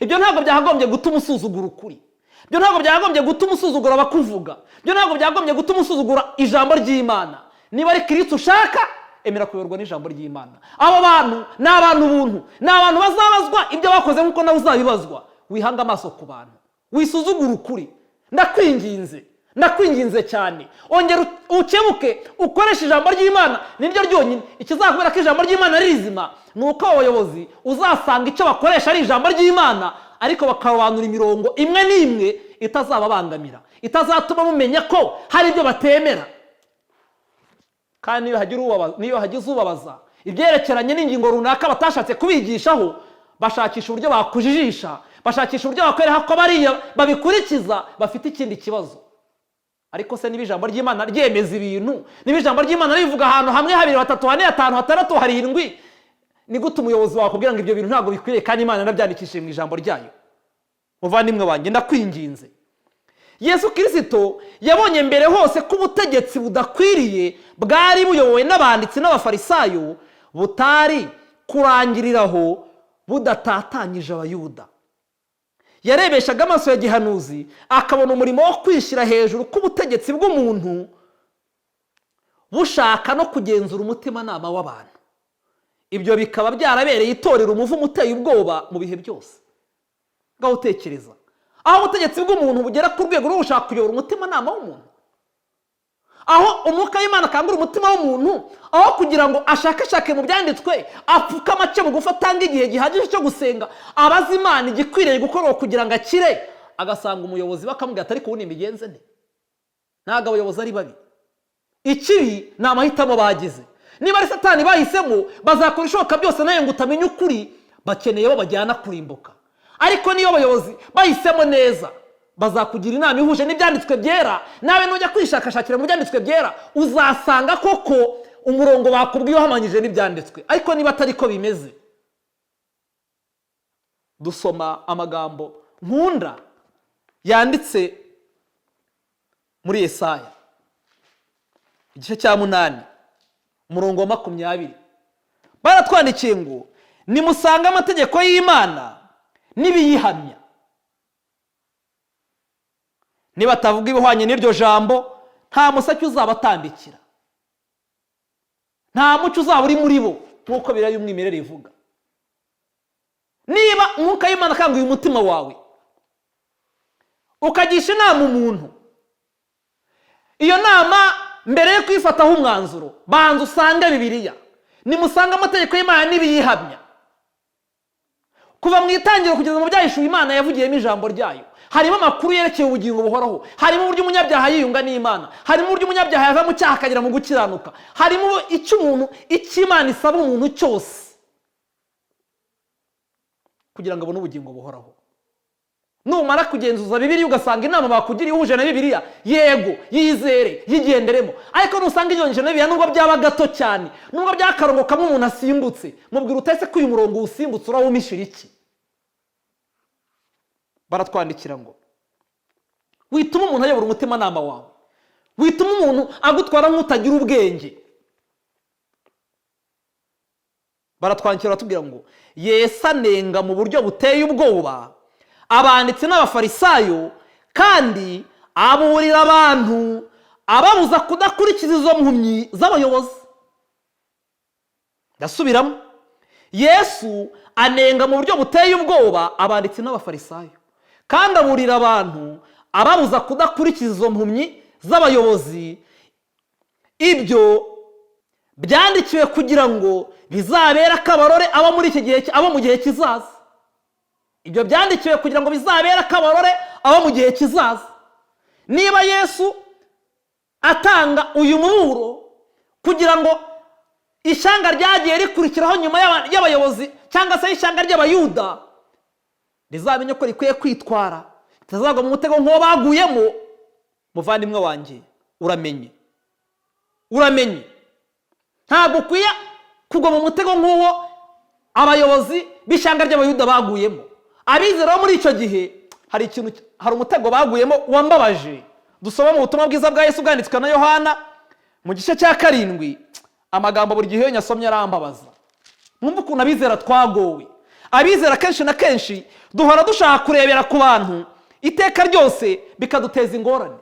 Ibyo ntabwo byagombye gutuma usuzugura ukuri, ibyo ntabwo byagombye gutuma usuzugura abakuvuga, ibyo ntabwo byagombye gutuma usuzugura ijambo ry'Imana. Niba ari Kristo ushaka, emera kuyoborwa n'ijambo ry'Imana. Abo bantu ni abantu buntu, ni abantu bazabazwa ibyo bakoze nk'uko nawe uzabibazwa. Wihanga amaso ku bantu, wisuzugura ukuri. Ndakwinginze cyane, ongera ukebuke, ukoresha ijambo ry'Imana. Niryo ryonyine ikizakubera ko ijambo ry'Imana ari rizima, ni uko abayobozi uzasanga icyo bakoresha ari ijambo ry'Imana, ariko bakarobanura imirongo imwe n'imwe itazababangamira, itazatuma mumenya ko hari ibyo batemera. Kandi niyo hagize ubabaza ibyerekeranye n'ingingo runaka batashatse kubigishaho, bashakisha uburyo bakujijisha, bashakisha uburyo bakwereka ko bariya babikurikiza bafite ikindi kibazo. ariko se niba ijambo ry'Imana ryemeza ibintu, niba ijambo ry'Imana rivuga ahantu hamwe, habiri, batatu, hane, hatanu, hatandatu, harindwi, ni gute umuyobozi wakubwira ngo ibyo bintu ntabwo bikwiriye kandi Imana yarabyandikishije mu ijambo ryayo? Muvandimwe wanjye, ndakwinginze, Yesu Kristo yabonye mbere hose ko ubutegetsi budakwiriye bwari buyobowe n'abanditsi n'abafarisayo butari kurangiriraho budatatanyije abayuda. Yarebeshaga amaso ya gihanuzi akabona umurimo wo kwishyira hejuru k'ubutegetsi bw'umuntu bushaka no kugenzura umutimanama w'abantu. Ibyo bikaba byarabereye itorero umuvumo uteye ubwoba mu bihe byose. Ngaho utekereza, aho ubutegetsi bw'umuntu bugera ku rwego rwo gushaka kuyobora umutimanama w'umuntu, aho umwuka w'Imana akangura umutima w'umuntu, aho kugira ngo ashakashake mu byanditswe apfuke make bugufi atanga igihe gihagije cyo gusenga abaza Imana igikwiriye gukorwa kugira ngo akire, agasanga umuyobozi bakamubwira ati ariko ubu imigenze nte? Ntabwo abayobozi ari babi, ikibi ni amahitamo bagize. Niba ari Satani bahisemo, bazakora ishoboka byose nawe ngo utamenye ukuri, bakeneye bo bajyana kurimbuka. Ariko niyo abayobozi bahisemo neza, bazakugira inama ihuje n'ibyanditswe byera, nawe nujya kwishakashakira mu byanditswe byera uzasanga koko umurongo bakubwiye uhamanyije n'ibyanditswe. Ariko niba atari ko bimeze, dusoma amagambo nkunda yanditse muri Yesaya igice cya 8 umurongo wa 20. Baratwandikiye ngo nimusange amategeko y'Imana nibiyihamya, nibatavuga ibihwanye n'iryo jambo nta musaki uzabatambikira, nta muco uzaba uri muri bo, nk'uko Bibiliya y'umwimerere ivuga. Niba umwuka w'Imana akanguye umutima wawe ukagisha inama umuntu, iyo nama mbere yo kwifataho umwanzuro banza usange Bibiliya, nimusange amategeko y'Imana nibiyihamya. Kuva mu itangiriro kugeza mu byahishuwe Imana yavugiyemo ijambo ryayo, harimo amakuru yerekeye ubugingo buhoraho, harimo uburyo umunyabyaha yiyunga n'Imana, harimo uburyo umunyabyaha yava mu cyaha akagera mu gukiranuka, harimo icyo Imana isaba umuntu cyose kugira ngo abone ubugingo buhoraho. Numara kugenzuza Bibiliya ugasanga inama bakugiriye ihuje na Bibiliya, yego yizere yigenderemo. Ariko nusanga inyonje na Bibiliya nubwo byaba gato cyane, nubwo byakarongo kamwe umuntu asimbutse, mubwira utese ko uyu murongo usimbutse urawumishira iki? Baratwandikira ngo wituma umuntu ayobora umutima nama wawe, wituma umuntu agutwara nk'utagira ubwenge. Baratwandikira batubwira ngo Yesu anenga mu buryo buteye ubwoba abanditsi n'abafarisayo, kandi aburira abantu ababuza kudakurikiza izo mpumyi z'abayobozi. Ndasubiramo, Yesu anenga mu buryo buteye ubwoba abanditsi n'abafarisayo, kandi aburira abantu ababuza kudakurikiza izo mpumyi z'abayobozi. Ibyo byandikiwe kugira ngo bizabere akabarore abo muri iki gihe, abo mu gihe kizaza. Ibyo byandikiwe kugira ngo bizabere akabarore abo mu gihe kizaza. Niba Yesu atanga uyu muburo kugira ngo ishyanga ryagiye rikurikiraho nyuma y'abayobozi cyangwa se ishyanga ry'abayuda rizamenye ko rikwiye kwitwara, ritazagwa mu mutego nk'uwo baguyemo, muvandimwe wanjye uramenye ntabwo ukwiye kugwa mu mutego nk'uwo abayobozi b'ishyanga ry'abayuda baguyemo. Abizera muri icyo gihe hari umutego baguyemo wambabaje. Dusoma mu butumwa bwiza bwa Yesu bwanditswe na Yohana mu gice cya 7, amagambo buri gihe iyo nyasomye arambabaza. Mwumva ukuntu abizera twagowe. Abizera kenshi na kenshi duhora dushaka kurebera ku bantu iteka ryose, bikaduteza ingorane,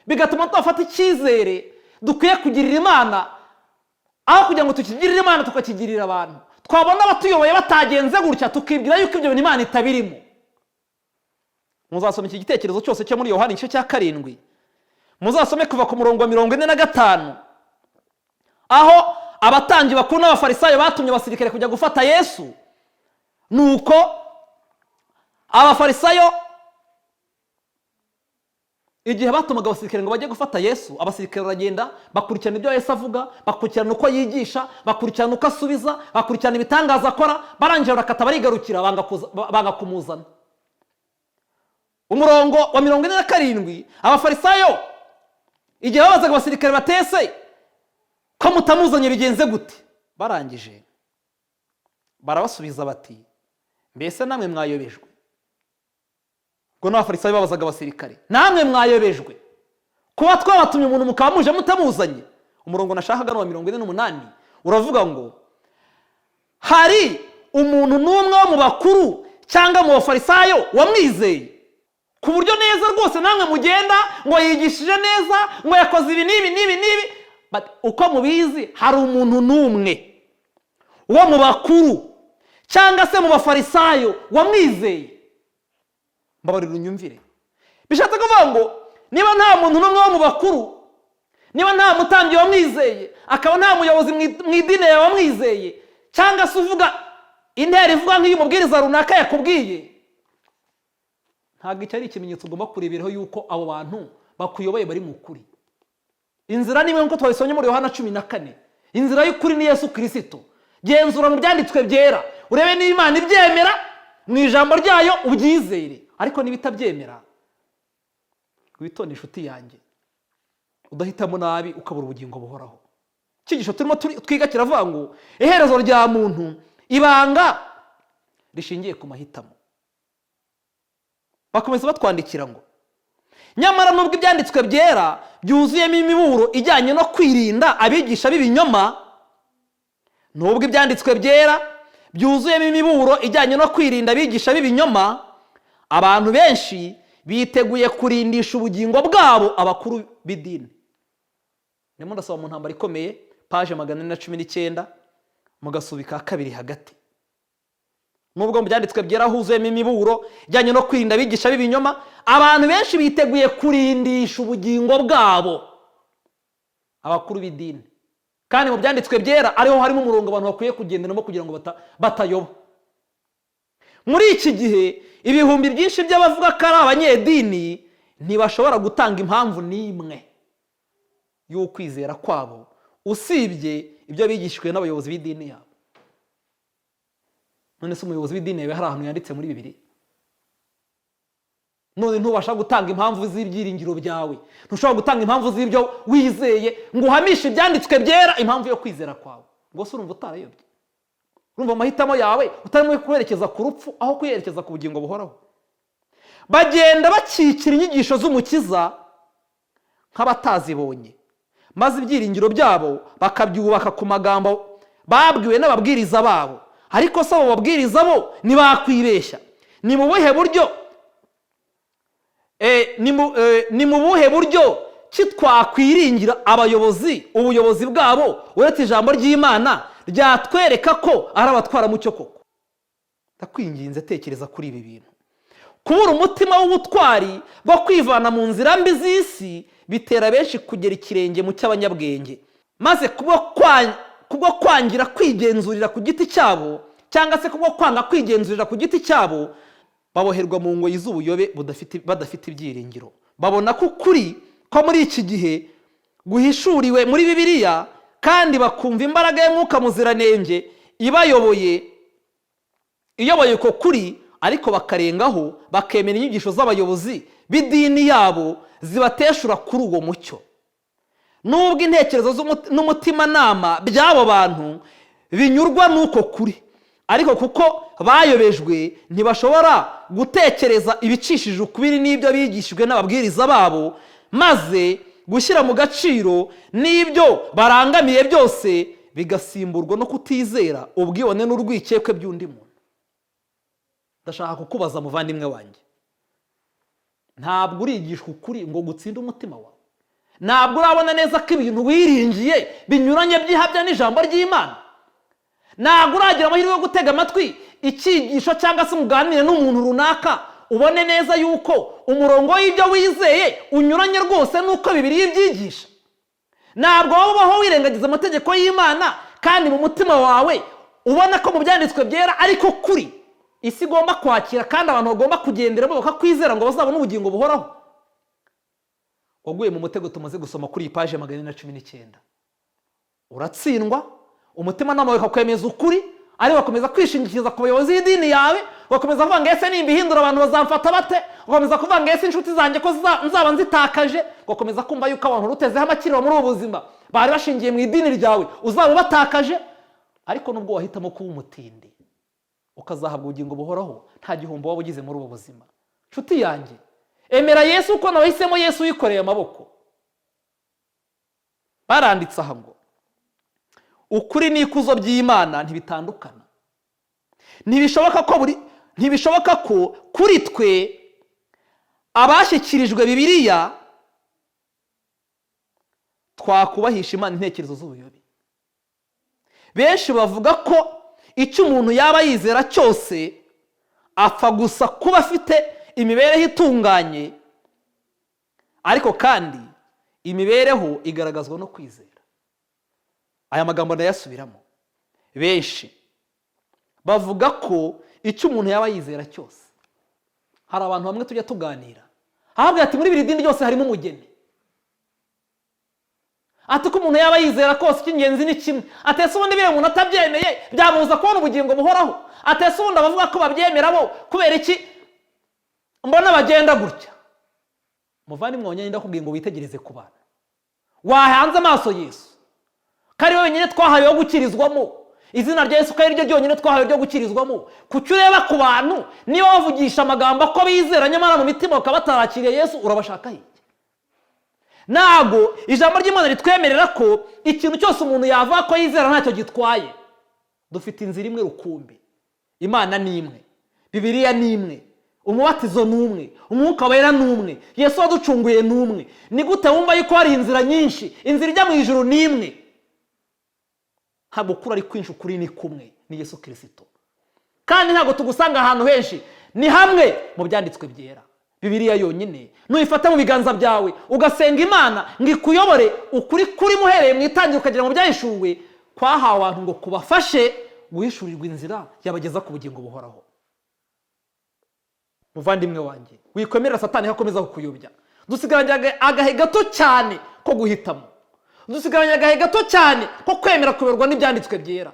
bigatuma tudafata icyizere dukwiye kugirira Imana, aho kugira ngo tukigirire Imana tukakigirira abantu. Twabona abatuyoboye batagenze gutya tukibwira yuko ibyo bintu Imana itabirimo. Muzasoma iki gitekerezo cyose cyo muri Yohana igice cya 7, muzasome kuva ku murongo wa 45, aho abatambyi bakuru n'abafarisayo batumye abasirikare kujya gufata Yesu. Nuko abafarisayo igihe batumaga abasirikare ngo bajye gufata Yesu, abasirikare baragenda bakurikirana ibyo Yesu avuga, bakurikirana uko yigisha, bakurikirana uko asubiza, bakurikirana ibitangaza akora, barangije barakata barigarukira banga kumuzana. Umurongo wa 47, abafarisayo igihe babazaga abasirikare batese ko mutamuzanye bigenze gute, barangije barabasubiza bati mbese namwe mwayobejwe. ngo n'abafarisayo babazaga abasirikare namwe mwayobejwe kuba twabatumye umuntu mukaba muje mutamuzanye. umurongo nashakaga no 48 uravuga ngo hari umuntu n'umwe wo mu bakuru cyangwa mu bafarisayo wamwizeye ku buryo neza rwose namwe mugenda ngo yigishije neza ngo yakoze ibi n'ibi uko mubizi hari umuntu n'umwe wo mu bakuru cyangwa se mu bafarisayo wamwizeye? mbabarira unyumvire, bishatse kuvuga ngo niba nta muntu n'umwe wo mu bakuru, niba nta mutambyi wamwizeye, akaba nta muyobozi mu idini yawe wamwizeye, cyangwa se uvuga intera ivuga nk'iyo umubwiriza runaka yakubwiye, ntabwo icyo ari ikimenyetso ugomba kureberaho yuko abo bantu bakuyoboye bari mu kuri. inzira niwe nk'uko twabisomye muri Yohana 14, inzira y'ukuri ni Yesu Kristo. genzura mu byanditswe byera urebe niba Imana ibyemera mu ijambo ryayo ubyizere, ariko niba itabyemera witonde inshuti yanjye, udahitamo nabi ukabura ubugingo buhoraho. Cyigisho turimo twiga kiravuga ngo iherezo rya muntu ibanga rishingiye ku mahitamo. bakomeza batwandikira ngo nyamara nubwo ibyanditswe byera byuzuyemo imiburo ijyanye no kwirinda abigisha b'ibinyoma, nubwo ibyanditswe byera byuzuyemo imiburo ijyanye no kwirinda abigisha b'ibinyoma, abantu benshi biteguye kurindisha ubugingo bwabo abakuru b'idini. Ndimo ndasaba mu ntambara ikomeye page 419 mu gasubi ka kabiri hagati. Nubwo mu byanditswe byera huzuyemo imiburo ijyanye no kwirinda abigisha b'ibinyoma, abantu benshi biteguye kurindisha ubugingo bwabo abakuru b'idini. Kandi mu byanditswe byera ariho harimo umurongo abantu bakwiye kugenderamo kugira ngo batayoba. Muri iki gihe ibihumbi byinshi by'abavuga ko ari abanyedini ntibashobora gutanga impamvu n'imwe y'ukwizera kwabo usibye ibyo bigishijwe n'abayobozi b'idini yabo. none se umuyobozi w'idini yawe hari ahantu yanditse muri Bibiliya? none ntubasha gutanga impamvu z'ibyiringiro byawe, ntushobora gutanga impamvu z'ibyo wizeye ngo uhamishe ibyanditswe byera impamvu yo kwizera kwawe. ngo se urumva utarayobye? urumva amahitamo yawe utarimo kwerekeza ku rupfu aho kwerekeza ku bugingo buhoraho? bagenda bakikira inyigisho z'umukiza nk'abatazibonye, maze ibyiringiro byabo bakabyubaka ku magambo babwiwe n'ababwiriza babo. ariko se abo babwiriza bo ntibakwibeshya? ni mu buhe buryo ni mu buhe buryo ki twakwiringira ubuyobozi bwabo uretse ijambo ry'Imana ryatwereka ko ari abatwaramucyo koko? ndakwinginze tekereza kuri ibi bintu. kubura umutima w'ubutwari bwo kwivana mu nzira mbi z'isi bitera benshi kugera ikirenge mu cy'abanyabwenge, maze kubwo kwangira kwigenzurira ku giti cyabo cyangwa se kubwo kwanga kwigenzurira ku giti cyabo baboherwa mu ngoyi z'ubuyobe badafite ibyiringiro. babona ko ukuri ko muri iki gihe guhishuriwe muri Bibiliya, kandi bakumva imbaraga y'Umwuka Muziranenge iyoboye ko kuri, ariko bakarengaho bakemera inyigisho z'abayobozi b'idini yabo zibateshura kuri uwo mucyo. nubwo intekerezo n'umutimanama by'abo bantu binyurwa n'uko kuri, ariko kuko bayobejwe ntibashobora gutekereza ibicishije ukubiri n'ibyo bigishijwe n'ababwiriza babo, maze gushyira mu gaciro n'ibyo barangamiye byose bigasimburwa no kutizera, ubwibone n'urwikekwe by'undi muntu. ndashaka kukubaza muvandimwe wanjye, ntabwo urigishwa ukuri ngo gutsinde umutima wawe? ntabwo urabona neza ko ibintu wiringiye binyuranye by'ihabya n'ijambo ry'Imana? ntabwo uragira amahirwe yo gutega amatwi icyigisho cyangwa se muganire n'umuntu runaka ubone neza yuko umurongo w'ibyo wizeye unyuranye rwose n'uko Bibiliya ibyigisha? ntabwo waba ubaho wirengagiza amategeko y'Imana kandi mu mutima wawe ubona ko mu byanditswe byera ariko kuri isi igomba kwakira kandi abantu bagomba kugenderamo bakakwizera ngo bazabone ubugingo buhoraho. waguye mu mutego tumaze gusoma kuri iyi page 419. uratsindwa, umutima nama wawe ukakwemeza ukuri, ariko bakomeza kwishingikiriza ku bayobozi b'idini yawe ugakomeza kuvuga ngo ese nimba ihindura abantu bazamfata bate, ugakomeza kuvuga ngo ese inshuti zanjye ko nzaba nzitakaje, ugakomeza kumva yuko abantu rutezeho amakiriro muri ubu buzima bari bashingiye mu idini ryawe uzaba ubatakaje. Ariko nubwo wahitamo kuba umutindi ukazahabwa ubugingo buhoraho, nta gihombo waba ugize muri ubu buzima. Nshuti yanjye, emera Yesu uko nawe wahisemo Yesu wikoreye amaboko. Baranditse aha ngo ukuri n'ikuzo by'Imana ntibitandukana. Ntibishoboka ko kuri twe abashyikirijwe Bibiliya twakubahisha Imana intekerezo z'ubuyobe. Benshi bavuga ko icyo umuntu yaba yizera cyose apfa gusa kuba afite imibereho itunganye, ariko kandi imibereho igaragazwa no kwizera. Aya magambo ndayasubiramo. Benshi bavuga ko icyo umuntu yaba yizera cyose, hari abantu bamwe tujya tuganira ahabwa ati muri biri dini ryose harimo umugeni, ati ko umuntu yaba yizera kose icy'ingenzi ni kimwe, atese ubundi bire umuntu atabyemeye byamubuza kubona ubugingo buhoraho, atese ubundi abavuga ko babyemera bo kubera iki mbona bagenda gutya. Muvandimwe mwonyine ndakubwiye ngo witegereze ku bana, wahanze amaso Yesu kari we wenyine twahawe yo gukirizwamo, izina rya Yesu kari ryo ryonyine twahawe ryo gukirizwamo. Kuki ureba ku bantu niba bavugisha amagambo ko bizera nyamara mu mitima bakaba batarakiriye Yesu, urabashaka iki? Ntago ijambo ry'Imana ritwemerera ko ikintu cyose umuntu yavuga ko yizera ntacyo gitwaye. Dufite inzira imwe rukumbi, Imana ni imwe, Bibiliya ni imwe, umubatizo ni umwe, umwuka wera ni umwe, Yesu waducunguye ni umwe. Ni gute wumva yuko hari inzira nyinshi? Inzira ijya mu ijuru ni imwe. Ntabwo kuri ari kwinshi, ukuri ni kumwe, ni Yesu Kristo. Kandi ntabwo tugusanga ahantu henshi, ni hamwe mu byanditswe byera, Bibiliya yonyine. Nuyifata mu biganza byawe ugasenga Imana ngo ikuyobore, ukuri kuri muhereye mu itangira ukagera mu byahishuwe, kwahawe abantu ngo kubafashe guhishurirwa inzira yabageza ku bugingo buhoraho. Muvandimwe wanjye, wikwemerera Satani hakomeza kukuyobya. Dusigaranye agahe gato cyane ko guhitamo, dusigaranye agahe gato cyane ko kwemera kuyoborwa n'ibyanditswe byera.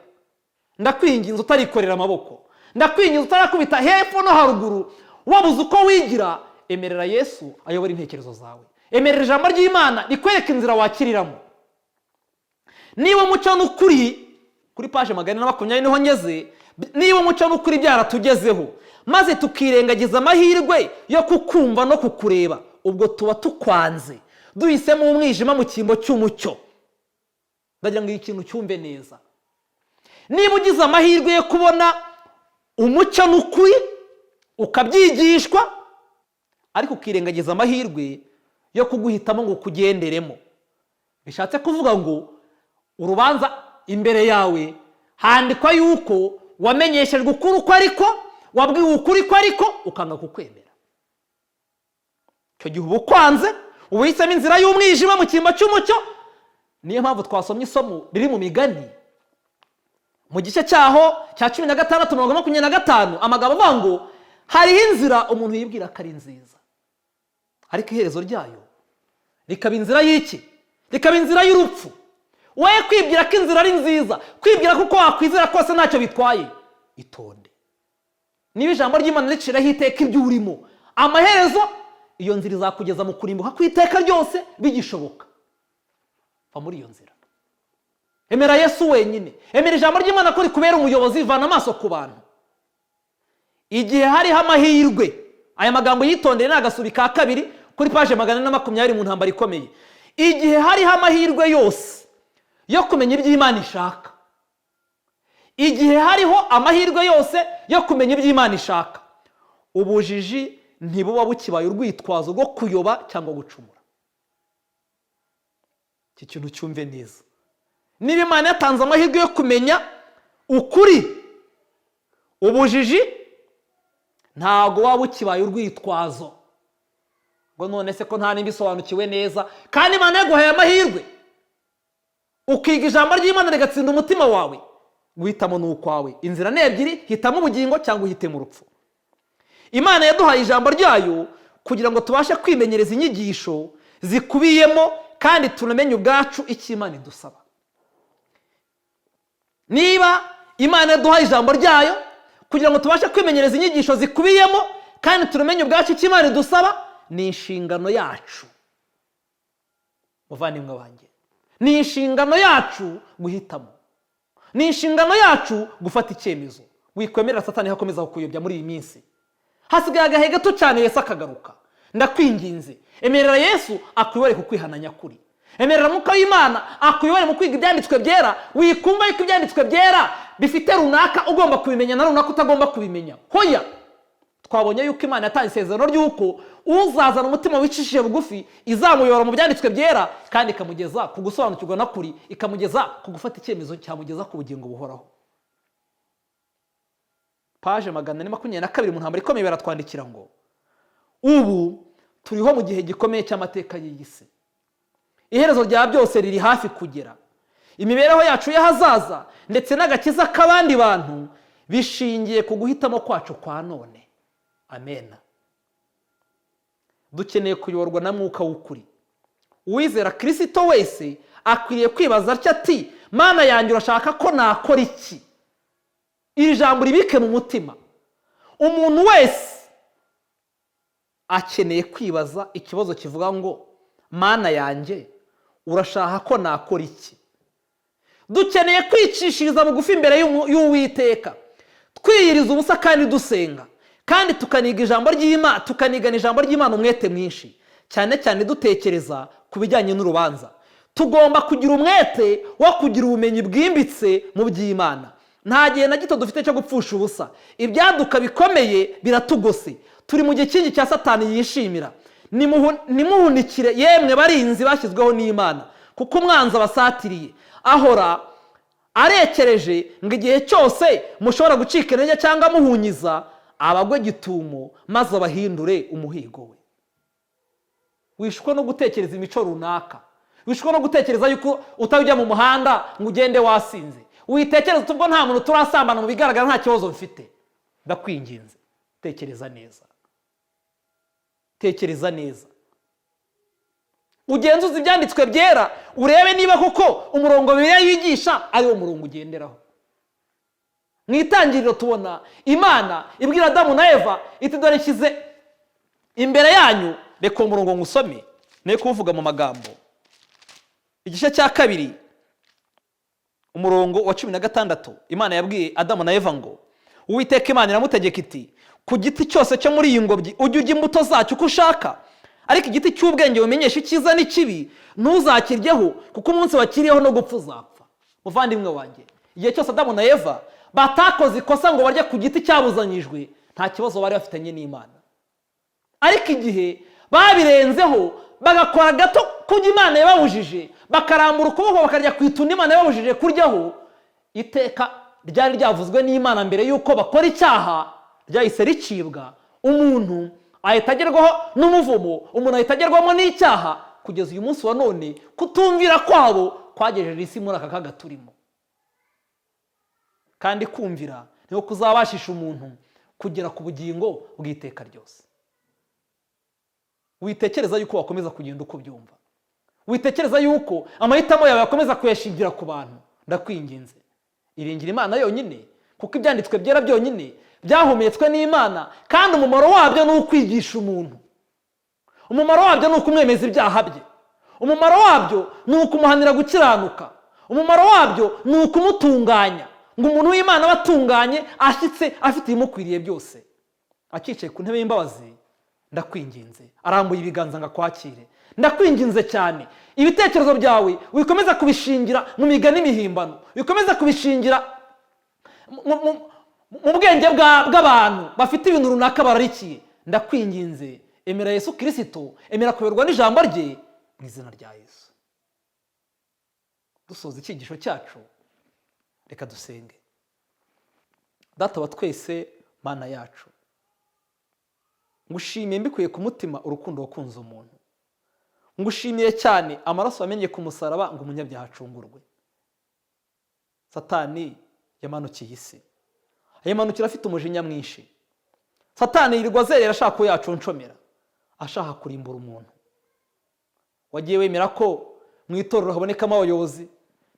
Ndakwinginze utarikorera amaboko, ndakwinginze utarakubita hepfo no haruguru wabuze uko wigira. Emerera Yesu ayobora intekerezo zawe, emerera ijambo ry'Imana rikwereka inzira wakiriramo. Niba umucyo n'ukuri, kuri page 420 niho ngeze, niba umucyo n'ukuri byaratugezeho maze tukirengagiza amahirwe yo kukumva no kukureba, ubwo tuba tukwanze duhisemo umwijima mu cyimbo cy'umucyo. Ndagira ngo ikintu cyumve neza. Niba ugize amahirwe yo kubona umucyo n'ukuri ukabyigishwa, ariko ukirengagiza amahirwe yo kuguhitamo ngo kugenderemo, bishatse kuvuga ngo urubanza imbere yawe handikwa yuko wamenyeshejwe ukuri uko ariko, wabwiwe ukuri ko ariko ukanga kukwemera. Icyo gihe uba ukwanze, uhisemo inzira y'umwijima mu cyimbo cy'umucyo. Niyo mpamvu twasomye isomo riri mu Migani mu gice cyaho cya 16:25, amagambo avuga ngo hariho inzira umuntu yibwira ko ari nziza, ariko iherezo ryayo rikaba inzira y'iki? Rikaba inzira y'urupfu. Wowe kwibwira ko inzira ari nziza, kwibwira ko wakwizera kose ntacyo bitwaye, itonde. Niba ijambo ry'Imana riciraho iteka ibyo urimo, amaherezo iyo nzira izakugeza mu kurimbuka kw'iteka ryose bigishoboka. Va muri iyo nzira. Emera Yesu wenyine, emera ijambo ry'Imana ko rikubera umuyobozi, vana amaso ku bantu. Igihe hariho amahirwe, aya magambo yitondeye ni agasubi ka kabiri kuri page 420 mu ntambara ikomeye. Igihe hariho amahirwe yose yo kumenya ibyo Imana ishaka, igihe hariho amahirwe yose yo kumenya ibyo Imana ishaka, ubujiji ntibuba bukibaye urwitwazo rwo kuyoba cyangwa gucumura. Iki kintu cyumve neza. Niba Imana yatanze amahirwe yo kumenya ukuri, ubujiji ntago waba ukibaye urwitwazo ngo none se ko nta nimbisobanukiwe neza. Kandi Imana yaguhaye amahirwe ukiga ijambo ry'Imana rigatsinda umutima wawe, guhitamo ni ukwawe. Inzira ni ebyiri, hitamo ubugingo cyangwa uhitemo urupfu. Imana yaduhaye ijambo ryayo kugira ngo tubashe kwimenyereza inyigisho zikubiyemo kandi tunamenye ubwacu icyo Imana idusaba. Niba Imana yaduhaye ijambo ryayo kugira ngo tubashe kwimenyereza inyigisho zikubiyemo kandi turumenye ubwacu icyo Imana idusaba. Ni inshingano yacu muvandimwe wanjye, ni inshingano yacu guhitamo, ni inshingano yacu gufata icyemezo. Wikwemerera Satani hakomeza kukuyobya muri iyi minsi. Hasigaye agahe gato cyane Yesu akagaruka. Ndakwinginze, emerera Yesu akuyobore kukwihana nyakuri. Emerera Mwuka w'Imana akuyobore mu kwiga ibyanditswe byera. Wikumva yuko ibyanditswe byera bifite runaka ugomba kubimenya na runaka utagomba kubimenya. Hoya, twabonye yuko Imana yatanze isezerano ry'uko uzazana umutima wicishije bugufi izamuyobora mu byanditswe byera kandi ikamugeza ku gusobanukirwa na kuri, ikamugeza ku gufata icyemezo cyamugeza ku bugingo buhoraho. Paje 422 mu ntambara ikomeye baratwandikira ngo ubu turiho mu gihe gikomeye cy'amateka y'isi. Iherezo rya byose riri hafi kugera. Imibereho yacu y'ahazaza ndetse n'agakiza k'abandi bantu bishingiye ku guhitamo kwacu kwa none. Amen. Dukeneye kuyoborwa na Mwuka w'ukuri. Uwizera Kristo wese akwiriye kwibaza atya ati, Mana yanjye urashaka ko nakora iki? Iri jambo ribike mu mutima. Umuntu wese akeneye kwibaza ikibazo kivuga ngo, Mana yanjye urashaka ko nakora iki? Dukeneye kwicishiriza bugufi imbere y'Uwiteka, twiyiriza ubusa kandi dusenga, kandi tukanigana ijambo ry'Imana umwete mwinshi, cyane cyane dutekereza ku bijyanye n'urubanza. Tugomba kugira umwete wo kugira ubumenyi bwimbitse mu by'Imana. Nta gihe na gito dufite cyo gupfusha ubusa. Ibyaduka bikomeye biratugose. Turi mu gikingi cya Satani yishimira. Nimuhunikire yemwe barinzi bashyizweho n'Imana, kuko umwanzi abasatiriye ahora arekereje ngo igihe cyose mushobora gucika intege cyangwa muhunyiza abagwe gitumo maze abahindure umuhigo we. Wishwe no gutekereza imico runaka, wishwe no gutekereza yuko utajya mu muhanda ngo ugende wasinze. Witekereza ubwo nta muntu turasambana mu bigaragara nta kibazo mfite. Ndakwinginze, tekereza neza. Tekereza neza. Ugenzuze ibyanditswe byera, urebe niba koko umurongo Bibiliya yigisha ari wo murongo ugenderaho. Mu itangiriro tubona Imana ibwira Adamu na Eva iti, dore nshyize imbere yanyu, reka umurongo ngusome ne kuvuga mu magambo. Igice cya 2 umurongo wa 16, Imana yabwiye Adamu na Eva ngo, Uwiteka Imana iramutegeka iti, ku giti cyose cyo muri iyi ngobyi ujye urya imbuto zacyo uko ushaka, ariko igiti cy'ubwenge bumenyesha icyiza n'ikibi ntuzakiryeho, kuko umunsi wakiriyeho no gupfa uzapfa. Muvandimwe wanjye, igihe cyose Adamu na Eva batakoze ikosa ngo barye ku giti cyabuzanyijwe, nta kibazo bari bafitanye n'Imana. Ariko igihe babirenzeho bagakora gato kujya Imana yababujije, bakarambura ukuboko bakarya ku itunda Imana yababujije kuryaho, iteka ryari ryavuzwe n'Imana mbere yuko bakora icyaha ryahise ricibwa. Umuntu ahita agerwaho n'umuvumo, umuntu ahita agerwamo n'icyaha, kugeza uyu munsi wa none kutumvira kwabo kwagejeje isi muri aka kaga turimo. Kandi kumvira niho kuzabashisha umuntu kugera ku bugingo bw'iteka ryose. Witekereza yuko wakomeza kugenda uko byumva, witekereza yuko amahitamo yawe yakomeza kuyashingira ku bantu. Ndakwinginze, iringira Imana yonyine, kuko ibyanditswe byera byonyine byahumetswe n'Imana, kandi umumaro wabyo ni ukwigisha umuntu. Umumaro wabyo ni ukumwemeza ibyaha bye. Umumaro wabyo ni ukumuhanira gukiranuka. Umumaro wabyo ni ukumutunganya, ngo umuntu w'Imana batunganye ashyitse afite ibimukwiriye byose, akicaye ku ntebe y'imbabazi. Ndakwinginze, arambuye ibiganza ngo akwakire. Ndakwinginze cyane, ibitekerezo byawe wikomeza kubishingira mu migani imihimbano, wikomeza kubishingira mu bwenge bw'abantu bafite ibintu runaka bararikiye. Ndakwinginze, emera Yesu Kristo, emera kuyoborwa n'ijambo rye mu izina rya Yesu. Dusoza icyigisho cyacu, reka dusenge. Data wa twese, Mana yacu, ngushimiye mbikuye ku mutima urukundo wakunze umuntu. Ngushimiye cyane amaraso wamenye ku musaraba ngo umunyabyaha acungurwe. Satani yamanukiye isi, yamanukira afite umujinya mwinshi. Satani yirirwa azerera ashaka ko yaconshomera, ashaka kurimbura umuntu. Wagiye wemera ko mu itorero habonekamo abayobozi,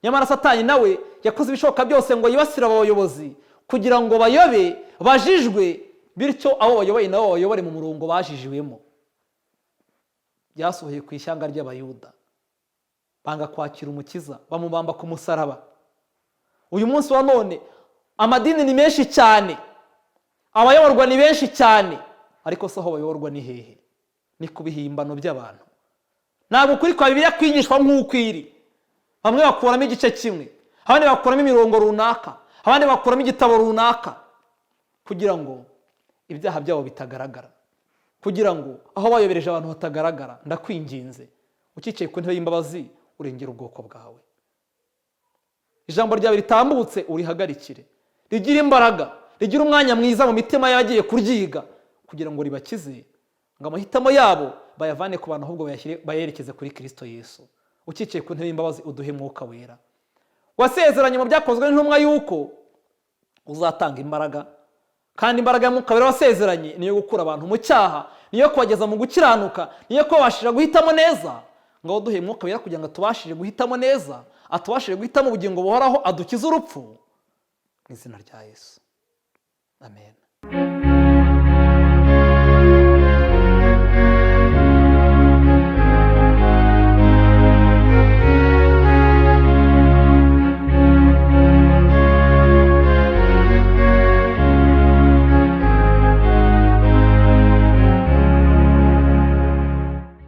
nyamara Satani nawe yakoze ibishoboka byose ngo yibasire abayobozi kugira ngo bayobe bajijwe, bityo abo bayoboye nabo bayobore mu murongo bajijiwemo. Byasohoye ku ishyanga ry'abayuda, banga kwakira umukiza, bamubamba ku musaraba. Uyu munsi wa none amadini ni menshi cyane, abayoborwa ni benshi cyane, ariko se aho bayoborwa ni hehe? Ni ku bihimbano by'abantu. Ntabwo ukuri kwa Bibiliya kwigishwa nk'uko iri. Bamwe bakuramo igice kimwe, abandi bakuramo imirongo runaka, abandi bakuramo igitabo runaka, kugira ngo ibyaha byabo bitagaragara, kugira ngo aho bayobereje abantu hatagaragara. Ndakwinginze, ukicaye ku ntebe y'imbabazi, urengera ubwoko bwawe. Ijambo ryawe ritambutse urihagarikire, rigira imbaraga, rigira umwanya mwiza mu mitima y'abagiye kuryiga, kugira ngo ribakize, ngo amahitamo yabo bayavane ku bantu, ahubwo bayerekeze kuri Kristo Yesu. Ukicaye ku ntebe y'imbabazi, uduhe Mwuka Wera. Wasezeranye mu byakozwe n'intumwa yuko uzatanga imbaraga, kandi imbaraga ya Mwuka Wera wasezeranye niyo gukura abantu mu cyaha, niyo kubageza mu gukiranuka, niyo kubashije guhitamo neza. Ngo duhe Mwuka Wera kugira ngo tubashije guhitamo neza, atubashije guhitamo ubugingo buhoraho, adukize urupfu, mu izina rya Yesu. Amen.